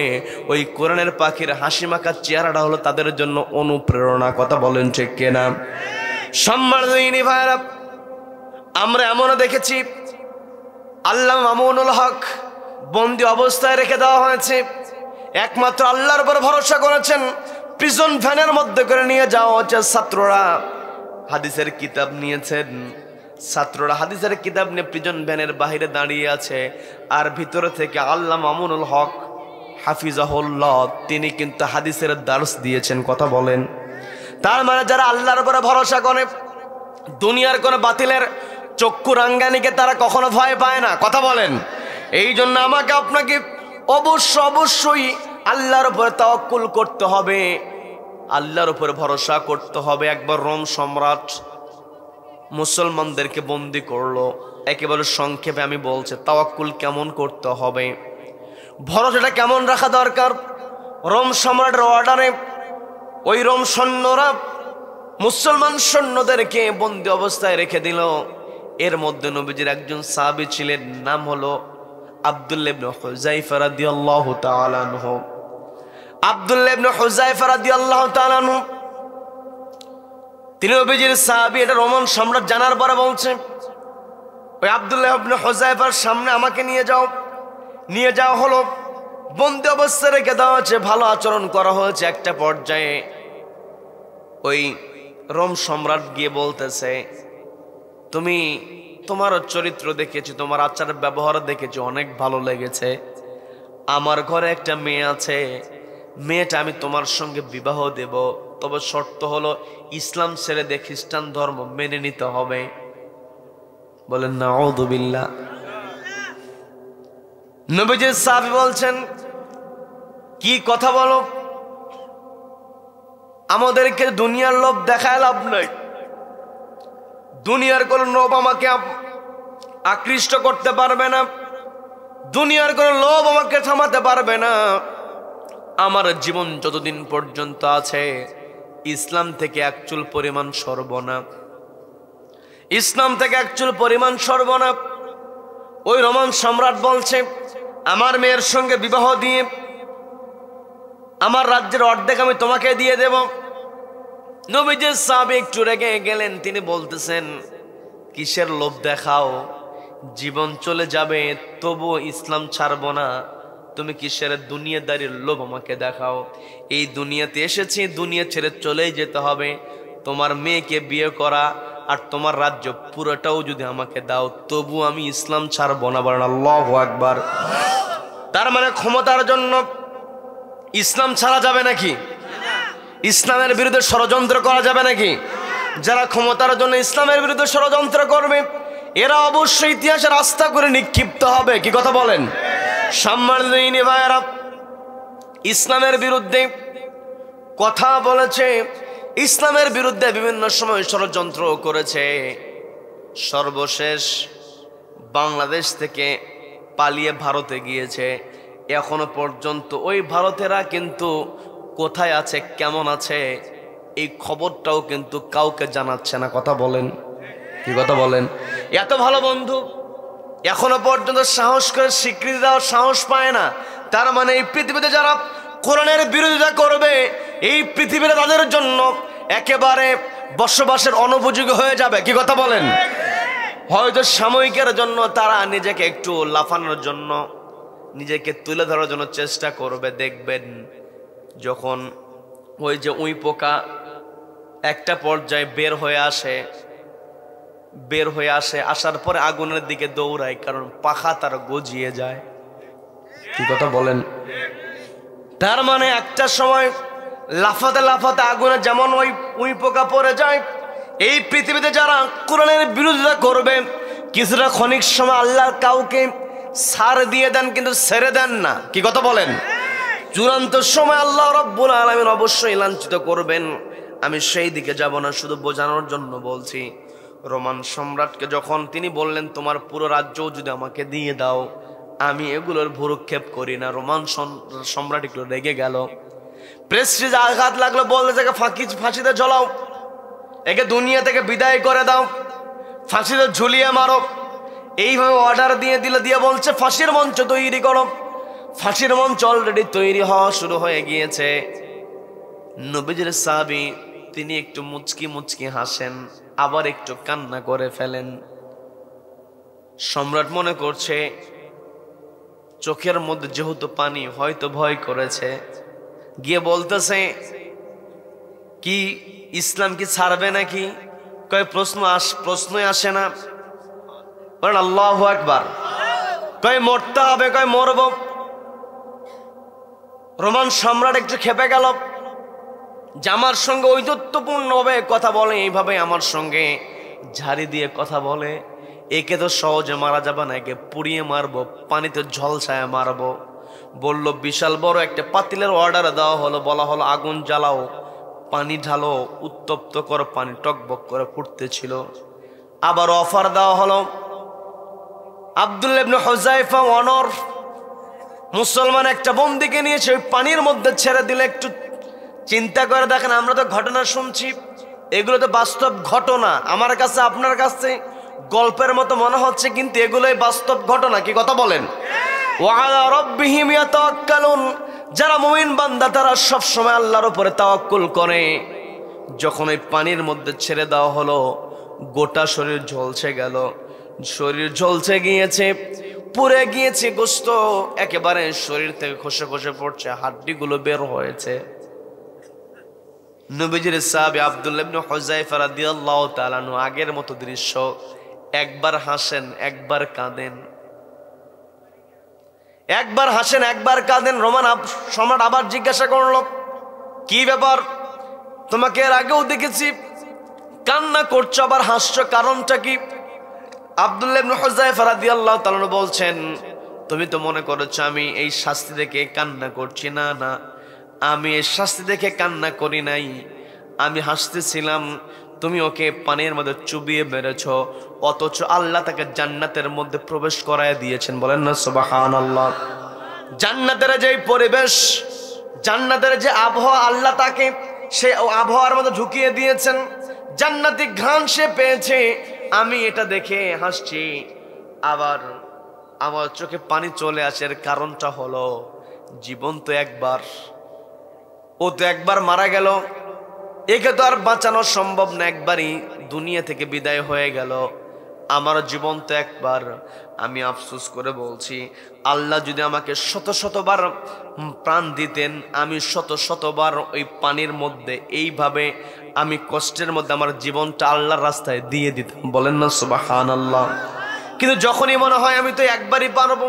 ওই কোরআনের পাখির হাসি মাখা চেহারাটা হলো তাদের জন্য অনুপ্রেরণা। কথা বলেন ঠিক কিনা? সম্মানিত ভাইরা, আমরা এমনও দেখেছি আল্লামা মামুনুল হক বন্দি অবস্থায় রেখে দেওয়া হয়েছে, একমাত্র আল্লাহর উপর ভরসা করেছেন। প্রিজন ভ্যানের মধ্যে করে নিয়ে যাওয়া হচ্ছে। ছাত্ররা হাদিসের কিতাব নিয়েছেন, ছাত্ররা হাদিসের কিতাব নিয়ে প্রিজন ভ্যানের বাহিরে দাঁড়িয়ে আছে, আর ভিতরে থেকে আল্লামা মামুনুল হক হাফিজাহুল্লাহ তিনি কিন্তু হাদিসের দার্স দিয়েছেন। কথা বলেন। তার মানে যারা আল্লাহর উপরে ভরসা করে, দুনিয়ার কোনো বাতিলের চক্ষু রাঙ্গানিকে তারা কখনো ভয় পায় না। কথা বলেন। এই জন্য আমাকে আপনাকে অবশ্যই আল্লাহর উপরে তাওয়াক্কুল করতে হবে, আল্লাহর উপরে ভরসা করতে হবে। একবার রোম সম্রাট মুসলমানদেরকে বন্দি করলো। একেবারে সংক্ষেপে আমি বলছি তাওয়াক্কুল কেমন করতে হবে, ভরসাটা কেমন রাখা দরকার। রোম সম্রাটের অর্ডারে ওই রোম সৈন্যরা মুসলমান সৈন্যদেরকে বন্দি অবস্থায় রেখে দিল। এর মধ্যে নবীজির একজন সাহাবী ছিলেন, নাম হলো আব্দুল্লাহ ইবনে হুযায়ফা রাদিয়াল্লাহু তাআলা আনহু। আব্দুল্লাহ ইবনে হুযায়ফা রাদিয়াল্লাহু তাআলা আনহু তিনি নবীজির সাহাবী। এটা রোমান সম্রাট জানার পরে বলছে, ওই আব্দুল্লাহ ইবনে হুযায়ফার সামনে আমাকে নিয়ে যাও। নিয়ে যাওয়া হলো, বন্দি অবস্থায় রেখে দেওয়া হয়েছে, ভালো আচরণ করা হয়েছে। একটা পর্যায়ে ওই রোম সম্রাট গিয়ে বলতেছে, তুমি তোমার চরিত্র দেখেছি, তোমার আচার ব্যবহার দেখেছি, অনেক ভালো লেগেছে। আমার ঘরে একটা মেয়ে আছে, মেয়েটা আমি তোমার সঙ্গে বিবাহ দেব, তবে শর্ত হলো ইসলাম ছেড়ে দিয়ে খ্রিস্টান ধর্ম মেনে নিতে হবে। বলেন নাউযু বিল্লাহ। নবীজি সাহাবী বলছেন, কি কথা বলো, আমাদেরকে দুনিয়ার লোভ দেখায় লাভ নাই। দুনিয়ার কোন লোভ আমাকে আকৃষ্ট করতে পারবে না, দুনিয়ার কোন লোভ আমাকে থামাতে পারবে না। আমার জীবন যতদিন পর্যন্ত আছে ইসলাম থেকে এক চুল পরিমাণ সরব না, ইসলাম থেকে এক চুল পরিমাণ সরব না। ওই রোমান সম্রাট বলছে, আমার মেয়ের সঙ্গে বিবাহ দিয়ে আমার রাজ্যের অর্ধেক আমি তোমাকে দিয়ে দেব। নবীজি সাহাবী একটু রেগে গেলেন। তিনি বলতেছেন, কিসের লোভ দেখাও, জীবন চলে যাবে তবুও ইসলাম ছাড়বো না। তুমি কিসের দুনিয়াদারির লোভ আমাকে দেখাও। এই দুনিয়াতে এসেছি, দুনিয়া ছেড়ে চলেই যেতে হবে। তোমার মেয়েকে বিয়ে করা আর তোমার রাজ্য পুরোটাও যদি আমাকে দাও, তবু আমি ইসলাম ছাড়বো না। বলেন আল্লাহু আকবার। তার মানে ক্ষমতার জন্য ইসলাম ছাড়া যাবে নাকি? ইসলামের বিরুদ্ধে ষড়যন্ত্র করা যাবে নাকি? যারা ক্ষমতার জন্য ইসলামের বিরুদ্ধে ষড়যন্ত্র করবে, এরা অবশ্যই ইতিহাসে রাস্তা করে নিক্ষিপ্ত হবে। কি কথা বলেন? সম্মানিত ভাইয়েরা, ইসলামের বিরুদ্ধে কথা বলেছে, ইসলামের বিরুদ্ধে বিভিন্ন সময় ষড়যন্ত্র করেছে। সর্বশেষ বাংলাদেশ থেকে পালিয়ে ভারতে গিয়েছে। এখনো পর্যন্ত ওই ভারতেরা কিন্তু কোথায় আছে, কেমন আছে, এই খবরটাও কিন্তু কাউকে জানাচ্ছে না। কথা বলেন। কি কথা বলেন? এত ভালো বন্ধু এখনো পর্যন্ত সাহস করে স্বীকৃতি দেওয়ার সাহস পায় না। তার মানে এই পৃথিবীতে যারা কোরআনের বিরোধিতা করবে, এই পৃথিবীতে তাদের জন্য একেবারে বসবাসের অনুপযোগী হয়ে যাবে। কি কথা বলেন? হয়তো সাময়িকের জন্য তারা নিজেকে একটু লাফানোর জন্য, নিজেকে তুলে ধরার জন্য চেষ্টা করবে। দেখবেন যখন ওই যে উই পোকা একটা পর্যায়ে বের হয়ে আসে, আসার পরে আগুনের দিকে দৌড়ায়, কারণ পাখা তার গজিয়ে যায়। কি কথা বলেন? তার মানে একটা সময় লাফাতে লাফাতে আগুনে যেমন ওই উই পোকা পড়ে যায়, এই পৃথিবীতে যারা কোরআনের বিরোধিতা করবে, কিছুটা ক্ষণিক সময় আল্লাহর কাউকে ছাড় দিয়ে দেন, কিন্তু ছেড়ে দেন না। কি কথা বলেন? চূড়ান্ত সময় আল্লাহ রাব্বুল আলামিন অবশ্যই লাঞ্ছিত করবেন। আমি সেই দিকে যাব না, শুধু বোঝানোর জন্য বলছি। রোমান সম্রাটকে যখন তিনি বললেন তোমার পুরো রাজ্য যদি আমাকে দিয়ে দাও, আমি এগুলোর ভ্রুক্ষেপ করি না, রোমান সম্রাট একটু রেগে গেল, প্রেস্টিজে আঘাত লাগলো, বললে যে ফাঁসিতে ঝোলাও, একে দুনিয়া থেকে বিদায় করে দাও, ফাঁসিতে ঝুলিয়ে মারো। এইভাবে অর্ডার দিয়ে বলছে ফাঁসির মঞ্চ তৈরি করো। ফাঁসির মঞ্চ অলরেডি তৈরি হওয়া শুরু হয়ে গিয়েছে। নবীজির সাহাবী তিনি একটু মুচকি মুচকি হাসেন, আবার একটু কান্না করে ফেলেন। সম্রাট মনে করছে চোখের মধ্যে যেহেতু পানি, হয়তো ভয় করেছে, গিয়ে বলতেছে কি ইসলাম কি ছাড়বে নাকি? কয় প্রশ্নই আসে না। বলেন আল্লাহু আকবার। কয় মরতে হবে, কয় মরব। রোমান সম্রাট একটু খেপে গেল যে আমার সঙ্গে ঔদ্ধত্যপূর্ণ ভাবে কথা বলে, এইভাবে আমার সঙ্গে ঝাড়ি দিয়ে কথা বলে, একে তো সহজে মারা যাবে না, একে পুড়িয়ে মারবো, পানিতে ঝলসায় মারবো। বলল বিশাল বড় একটা পাতিলের অর্ডার দেওয়া হলো, বলা হলো আগুন জ্বালাও, পানি ঢালো, উত্তপ্ত করো, পানি টকবক করে ফুটতেছিল। আবার অফার দেওয়া হলো আব্দুল্লাহ ইবনে হুযায়ফা অনর মুসলমান একটা বন্দীকে নিয়েছে, ওই পানির মধ্যে ছেড়ে দিলে। একটু চিন্তা করে দেখেন, আমরা তো ঘটনা শুনছি, এগুলো তো বাস্তব ঘটনা। আমার কাছে আপনার কাছে গল্পের মতো মনে হচ্ছে, কিন্তু এগুলোই বাস্তব ঘটনা। কি কথা বলেন? ওয়া আলা রাব্বিহিম ইয়াতাওয়াক্কালুন, যারা মুমিন বান্দা তারা সব সময় আল্লাহর উপরে তাওয়াক্কুল করে। যখন ওই পানির মধ্যে ছেড়ে দেওয়া হলো, গোটা শরীর ঝলসে গেল, শরীর ঝলসে গিয়েছে, পুড়ে গিয়েছে, গোশত একেবারে শরীর থেকে খসে খসে পড়ছে, হাড্ডিগুলো বের হয়েছে। নবীজির সাহাবী আব্দুল্লাহ ইবনে হুযায়ফা রাদিয়াল্লাহু তাআলা আনহু আগের মতো দৃশ্য, একবার হাসেন একবার কাঁদেন, একবার হাসেন একবার কাঁদেন। রোমান সম্রাট আবার জিজ্ঞাসা করলো কি ব্যাপার, তোমাকে এর আগেও দেখেছি কান্না করছো আবার হাসছো, কারণটা কি? আব্দুল্লাহ ইবনে হুযায়ফা রাদিয়াল্লাহু তাআলা আনহু বলছেন তুমি তো মনে করেছো আমি এই শাস্তি দেখে কান্না করছি। না না, আমি এই শাস্তি দেখে কান্না করি নাই, আমি হাসতেছিলাম। তুমি ওকে পানির মধ্যে চুবিয়ে মেরেছ, অথচ আল্লাহ তাকে জান্নাতের মধ্যে প্রবেশ করায় দিয়েছেন। বলেন না সুবহানাল্লাহ। জান্নাতের যে পরিবেশ, জান্নাতের যে আবহাওয়া, আল্লাহ তাকে সে আবহাওয়ার মধ্যে ঢুকিয়ে দিয়েছেন, জান্নাতি ঘ্রাণ সে পেয়েছে। আমি এটা দেখে হাসছি, আবার আমার চোখে পানি চলে আসে। এর কারণটা হলো জীবন তো একবার, ও তো একবার মারা গেল, একে তো আর বাঁচানো সম্ভব না, একবারই দুনিয়া থেকে বিদায় হয়ে গেল। আমার জীবন তো একবার। আমি আফসোস করে বলছি, আল্লাহ যদি আমাকে শত শতবার প্রাণ দিতেন, আমি শত শতবার ওই পানির মধ্যে এইভাবে আমি কষ্টের মধ্যে আমার জীবনটা আল্লাহর রাস্তায় দিয়ে দিতাম। বলেন না সুবহানাল্লাহ। কিন্তু যখনই মনে হয় আমি তো একবারই পারবো,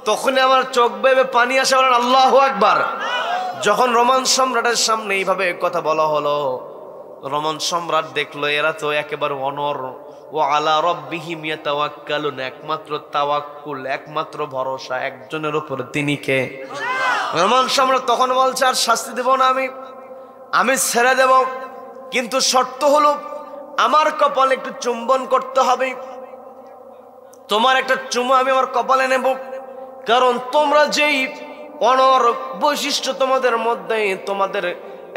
তখনই আমার চোখ বেয়ে পানি আসে। বলেন আল্লাহু আকবার। যখন রোমান সম্রাটের সামনে এইভাবে কথা বলা হলো, রোমান সম্রাট দেখলো এরা তো একেবারে অনর। ও আলা রাব্বিহিম ইয়াতাওয়াক্কালুন, একমাত্র তাওয়াক্কুল, একমাত্র ভরসা একজনের উপরে, তিনি কে? রোমান সম্রাট তখন বলছে আর শাস্তি দেব না, আমি ছেড়ে দেব, কিন্তু শর্ত হলো আমার কপালে একটু চুম্বন করতে হবে, তোমার একটা চুমু আমি আমার কপালে নেব। কারণ তোমরা যেই অনর বৈশিষ্ট্য তোমাদের মধ্যে, তোমাদের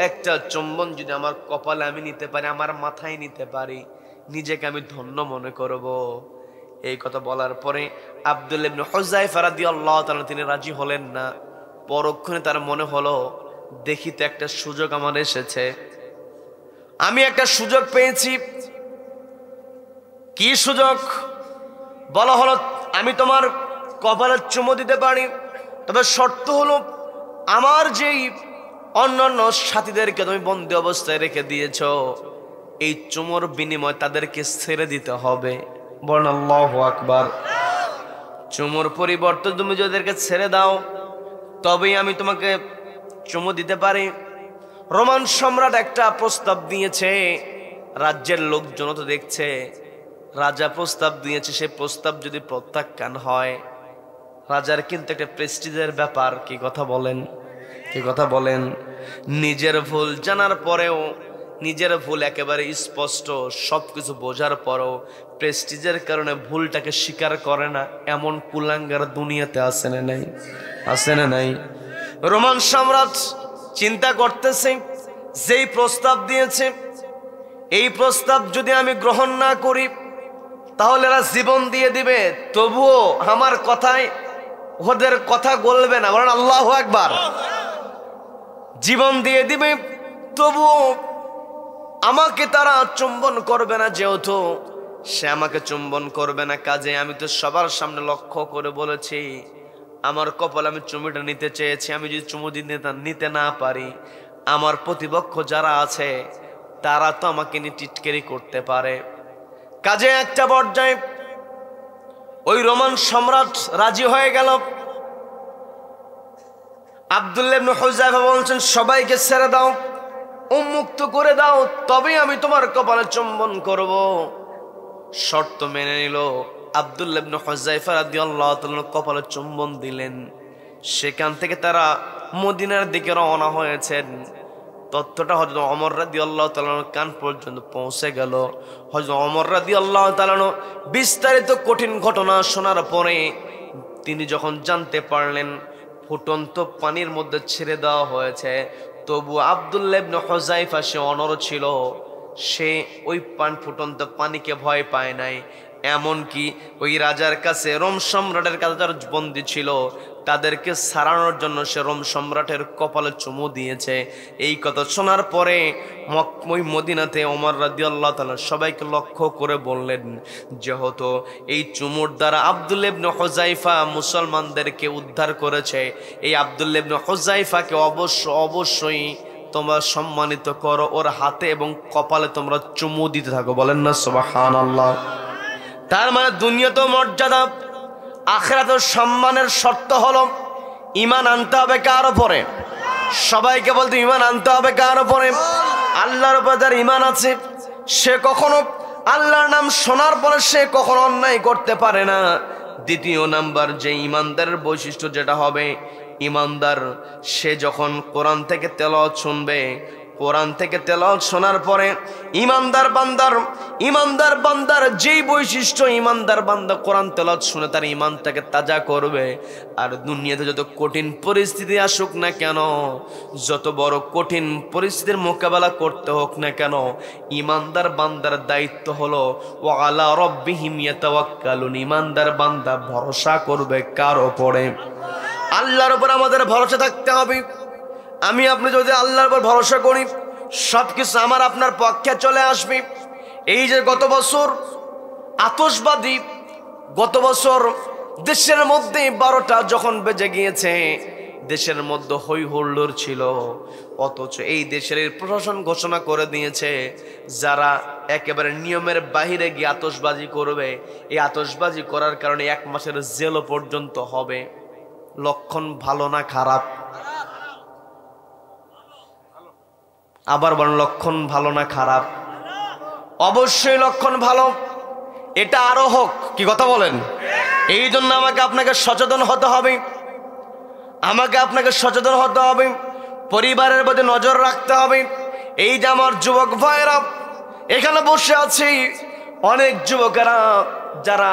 একটা চুম্বন যদি আমার কপালে আমি নিতে পারি, আমার মাথায় নিতে পারি, নিজেকে আমি ধন্য মনে করব। এই কথা বলার পরে আব্দুল্লাহ ইবনে হুযায়ফা রাদিয়াল্লাহু তাআলা তিনি রাজি হলেন না। পরক্ষণে তার মনে হলো দেখি তো একটা সুযোগ আমার এসেছে, আমি একটা সুযোগ পেয়েছি। কি সুযোগ? বলা হলো আমি তোমার কপালে চুমু দিতে পারি, তবে শর্ত হলো আমার যেই অন্যান্য সাথীদেরকে তুমি বন্দী অবস্থায় রেখে দিয়েছ, এই চুমুর বিনিময়ে তাদেরকে ছেড়ে দিতে হবে। বলেন আল্লাহু আকবার। চুমুর পরিবর্তে তুমি যদি এদেরকে ছেড়ে দাও, তবেই আমি তোমাকে চুমু দিতে পারি। রোমান সম্রাট একটা প্রস্তাব দিয়েছে, রাজ্যের লোকজন তো দেখছে, রাজা প্রস্তাব দিয়েছে, সে প্রস্তাব যদি প্রত্যাখ্যান হয় রাজার কিন্তু একটা প্রেস্টিজের ব্যাপার, কি কথা বলেন, কি কথা বলেন। নিজের ভুল জানার পরেও, নিজের ভুল একেবারে স্পষ্ট, সবকিছু বোঝার পরেও প্রেস্টিজের কারণে ভুলটাকে স্বীকার করে না, এমন কুলাঙ্গার দুনিয়াতে আছে না নাই? আছে না নাই? রোমান সম্রাট চিন্তা করতেছে, যেই প্রস্তাব দিয়েছে এই প্রস্তাব যদি আমি গ্রহণ না করি তাহলে এরা জীবন দিয়ে দিবে, তবুও আমার কথায় ওদের কথা গলবে না, বলেন আল্লাহু আকবার। জীবন দিয়ে দিবে তবুও আমাকে তারা চুম্বন করবে না, যেহেতু সে আমাকে চুম্বন করবে না, কাজে আমি তো সবার সামনে লক্ষ্য করে বলেছি আমার কপালে আমি চুমুটা নিতে চেয়েছি, আমি যদি চুমু নিতে না পারি আমার প্রতিপক্ষ যারা আছে তারা তো আমাকে নিয়ে টিটকারি করতে পারে। কাজে একটা পর্যায়ে ওই রোমান সম্রাট রাজি হয়ে গেল। আব্দুল্লাহ ইবনে হুযায়ফা বলছেন সবাইকে ছেড়ে দাও, উন্মুক্ত করে দাও, তবেই আমি তোমার কপালে চুম্বন করব। শর্ত মেনে নিল। আব্দুল্লাহ ইবনে হুযায়ফা রাদিয়াল্লাহু তাআলা কপালে চুম্বন দিলেন। সেখান থেকে তারা মদিনার দিকে রওনা হয়েছেন। তথ্যটা হযরত ওমর রাদিয়াল্লাহু তাআলা কান পর্যন্ত পৌঁছে গেল। হযরত ওমর রাদিয়াল্লাহু তাআলা বিস্তারিত কঠিন ঘটনা শোনার পরে তিনি যখন জানতে পারলেন ফুটন্ত পানির মধ্যে ছেড়ে দেওয়া হয়েছে, তবু আব্দুল্লাহ ইবনে হুযায়ফা সে অনড় ছিল, সে ওই ফুটন্ত পানিকে ভয় পায় নাই। এমনকি ওই রাজার কাছে, রোম সম্রাটের কাছে যারা বন্দী ছিল তাদেরকে ছাড়ানোর জন্য সে রোম সম্রাটের কপালে চুমু দিয়েছে। এই কথা শোনার পরে ওই মদিনাতে ওমর রাদিয়াল্লাহু তাআলা সবাইকে লক্ষ্য করে বললেন, যেহেতু এই চুমুর দ্বারা আব্দুল্লাহ ইবনে হুযায়ফা মুসলমানদেরকে উদ্ধার করেছে, এই আব্দুল্লাহ ইবনে হুযায়ফাকে অবশ্যই তোমরা সম্মানিত করো, ওর হাতে এবং কপালে তোমরা চুমু দিতে থাকো, বলেন না সুবহানাল্লাহ। তার মানে দুনিয়াতেও মর্যাদা, আখিরাতেও সম্মানের শর্ত হলো ঈমান আনতে হবে কার উপরে? সবাইকে বলতে ঈমান আনতে হবে কার উপরে? আল্লাহর উপরে যার ঈমান আছে সে কখনো আল্লাহর নাম শোনার পরে সে কখনো অন্যায় করতে পারে না। দ্বিতীয় নাম্বার যে ঈমানদারের বৈশিষ্ট্য যেটা হবে, ঈমানদার সে যখন কোরআন থেকে তেলাওয়াত শুনবে, কোরআন থেকে তেলাওয়াত শোনার পরে ঈমানদার বান্দার যেই বৈশিষ্ট্য, ঈমানদার বান্দা কোরআন তেলাওয়াত শুনে তার ঈমানটাকে তাজা করবে। আর দুনিয়াতে যত কঠিন পরিস্থিতি আসুক না কেন, যত বড় কঠিন পরিস্থিতির মোকাবেলা করতে হোক না কেন, ঈমানদার বান্দার দায়িত্ব হলো ওয়া আলা রাব্বিহিম ইয়াতাওয়াক্কালুন, ঈমানদার বান্দা ভরসা করবে কার উপরে? আল্লাহর উপর আমাদের ভরসা থাকতে হবে। আমি আপনি যদি আল্লাহর উপর ভরসা করি সবকিছু আমার আপনার পক্ষে চলে আসবে। এই যে গত বছর আতশবাজি, গত বছর দেশের মধ্যে 12টা যখন বেজে গিয়েছে, দেশের মধ্যে হই হুল্লোড় ছিল, অথচ এই দেশের প্রশাসন ঘোষণা করে দিয়েছে যারা একেবারে নিয়মের বাহিরে গিয়ে আতশবাজি করবে, এই আতশবাজি করার কারণে 1 মাসের জেলও পর্যন্ত হবে। লক্ষণ ভালো না খারাপ? আবার বলেন, লক্ষণ ভালো না খারাপ? অবশ্যই লক্ষণ ভালো। এটা আরো হোক, কি কথা বলেন? এই জন্য আমাকে আপনাকে সচেতন হতে হবে, পরিবারের প্রতি নজর রাখতে হবে। এই যে আমার যুবক ভাইরা এখানে বসে আছি, অনেক যুবকেরা যারা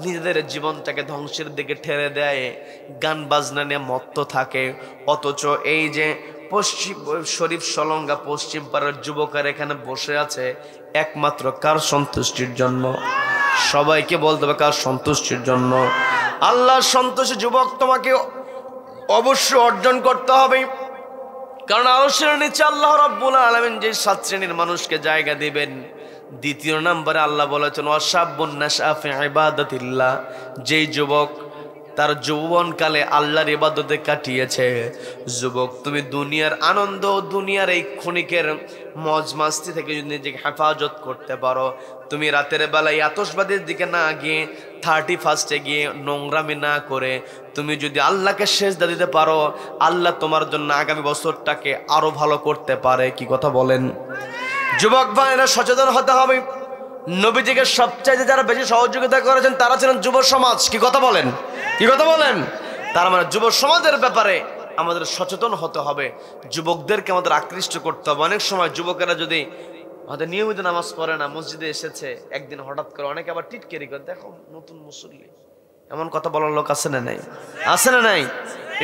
নিজেদের জীবনটাকে ধ্বংসের দিকে ঠেলে দেয়, গান বাজনা নিয়ে মত্ত থাকে, অথচ এই যে পশ্চিম শরীফ সলঙ্গা পশ্চিম পাড়ার যুবকের এখানে বসে আছে একমাত্র কার সন্তুষ্টির জন্য? সবাইকে বলতে হবে কার সন্তুষ্টির জন্য? আল্লাহর সন্তুষ্টি যুবক তোমাকে অবশ্যই অর্জন করতে হবে। কারণ আরশের নিচে আল্লাহ রাব্বুল আলামিন যে 7 শ্রেণীর মানুষকে জায়গা দিবেন, দ্বিতীয় নম্বরে আল্লাহ বলেছেন ওয়াশাবুন নাশআ ফি ইবাদাতিল্লাহ, যেই যুবক তার যৌবনকালে আল্লাহর ইবাদতে কাটিয়েছে। যুবক, তুমি দুনিয়ার আনন্দ, দুনিয়ার এই ক্ষণিকের মজ মাস্তি থেকে যদি নিজেকে হেফাজত করতে পারো, তুমি রাতের বেলায় আতশবাজির দিকে না গিয়ে 31 গিয়ে নোংরামি না করে তুমি যদি আল্লাহকে সেজদা দিতে পারো, আল্লাহ তোমার জন্য আগামী বছরটাকে আরো ভালো করতে পারে। কি কথা বলেন? যুবক ভাইরা সচেতন হতে হবে। নবীজিকে সবচাইতে যারা বেশি সহযোগিতা করেছেন তারা ছিলেন যুব সমাজ। কি কথা বলেন? কি কথা বলেন? তার মানে যুব সমাজের ব্যাপারে আমাদের সচেতন হতে হবে, যুবকদেরকে আমাদের আকৃষ্ট করতে হবে। অনেক সময় যুবকেরা যদি আমাদের নিয়মিত নামাজ পড়ে না, মসজিদে এসেছে একদিন হঠাৎ করে, অনেকে আবার টিটকেরি করে, দেখো নতুন মুসল্লি, এমন কথা বলার লোক আছে না নাই? আছে না নাই?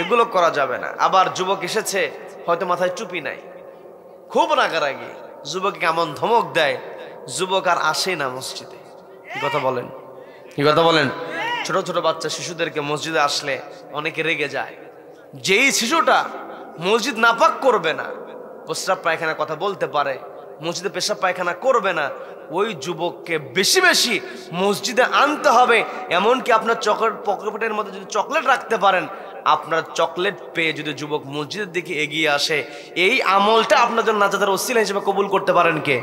এগুলো করা যাবে না। আবার যুবক এসেছে, হয়তো মাথায় টুপি নাই, খুব রাগারাগি, যুবককে এমন ধমক দেয়, যুবক আর আসে না মসজিদে। কি কথা বলেন? কি কথা বলেন? ছোট ছোট বাচ্চা শিশুদেরকে মসজিদে আসলে অনেকে রেগে যায়। যেই শিশুটা মসজিদ নাপাক করবে না, প্রস্রাব পায়খানা কথা বলতে পারে, মসজিদে পেশাব পায়খানা করবে না, ওই যুবককে বেশি বেশি মসজিদে আনতে হবে। এমনকি আপনার পকেটের মধ্যে যদি চকলেট রাখতে পারেন, আপনার চকলেট পেয়ে যদি যুবক মসজিদের দিকে এগিয়ে আসে, এই আমলটা আপনার জন্য নাজাতের ওসিলা হিসেবে কবুল করতে পারেন কে?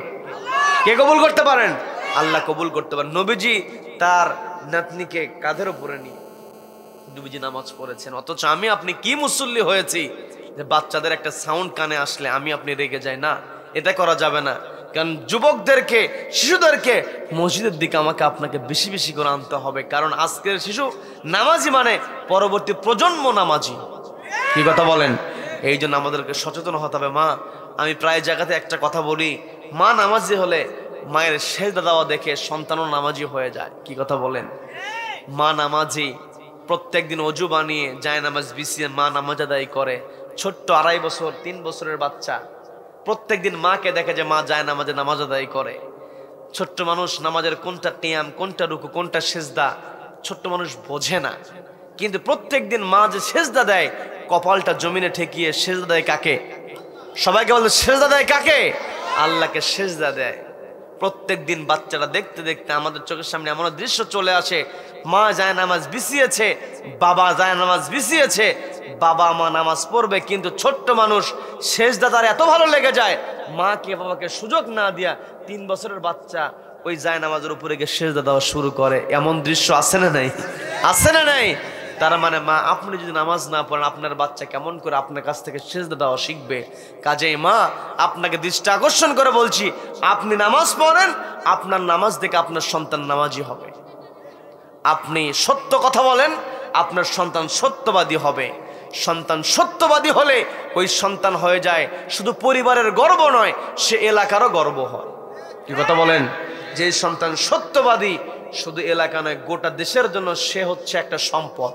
কে কবুল করতে পারেন? আল্লাহ কবুল করতে পারেন। নবীজি তার নাতনিকে কাঁধের উপরে নিয়ে নবীজি নামাজ পড়েছেন, অথচ আমি আপনি কি মুসল্লি হয়েছি যে বাচ্চাদের একটা সাউন্ড কানে আসলে আমি আপনি রেগে যাই না? এটা করা যাবে না। কারণ যুবকদেরকে, শিশুদেরকে মসজিদের দিকে আমাকে আপনাকে বেশি বেশি করে আনতে হবে। কারণ আজকের শিশু নামাজি মানে পরবর্তী প্রজন্ম নামাজি। কি কথা বলেন? এই জন্য আমাদেরকে সচেতন হতে হবে। মা, আমি প্রায় জায়গাতে একটা কথা বলি, মা নামাজি হলে মায়ের সেজদা দেওয়া দেখে সন্তানও নামাজি হয়ে যায়। কি কথা বলেন? মা নামাজি, প্রত্যেক দিন অজু বানিয়ে যায় নামাজ বিছিয়ে মা নামাজ আদায় করে। ছোট্ট 2.5 বছর 3 বছরের বাচ্চা প্রত্যেক দিন মাকে দেখে যে মা যায় নামাজে নামাজ আদায় করে। ছোট্ট মানুষ নামাজের কোনটা কিয়াম, কোনটা রুকু, কোনটা সেজদা ছোট্ট মানুষ বোঝে না, কিন্তু প্রত্যেক দিন মা যে সেজদা দেয়, কপালটা জমিনে ঠেকিয়ে সেজদা দেয় কাকে? সবাইকে বলতে, সেজদা দেয় কাকে? আল্লাহকে সেজদা দেয়। প্রত্যেক দিন বাচ্চারা দেখতে দেখতে আমাদের চোখের সামনে এমন দৃশ্য চলে আসে, মা যায় নামাজ বিছিয়েছে, বাবা যায় নামাজ বিছিয়েছে, বাবা মা নামাজ পড়বে, কিন্তু ছোট্ট মানুষ সেজদা তার এত ভালো লেগে যায়, মাকে বাবাকে সুযোগ না দিয়া 3 বছরের বাচ্চা ওই যায় নামাজের উপরে গিয়ে সেজদা দেওয়া শুরু করে। এমন দৃশ্য আছে না নাই? আছে না নাই? তার মানে মা, আপনি যদি নামাজ না পড়েন, আপনার বাচ্চা কেমন করে আপনার কাছ থেকে সেজদা দেওয়া শিখবে? কাজেই মা, আপনাকে দৃষ্টি আকর্ষণ করে বলছি, আপনি নামাজ পড়েন, আপনার নামাজ দেখে আপনার সন্তান নামাজি হবে। আপনি সত্য কথা বলেন, আপনার সন্তান সত্যবাদী হবে। সন্তান সত্যবাদী হলে ওই সন্তান হয়ে যায় শুধু পরিবারের গর্ব নয়, সে এলাকারও গর্ব হয়। কি কথা বলেন? যে সন্তান সত্যবাদী শুধু এলাকা নয়, গোটা দেশের জন্য সে হচ্ছে একটা সম্পদ।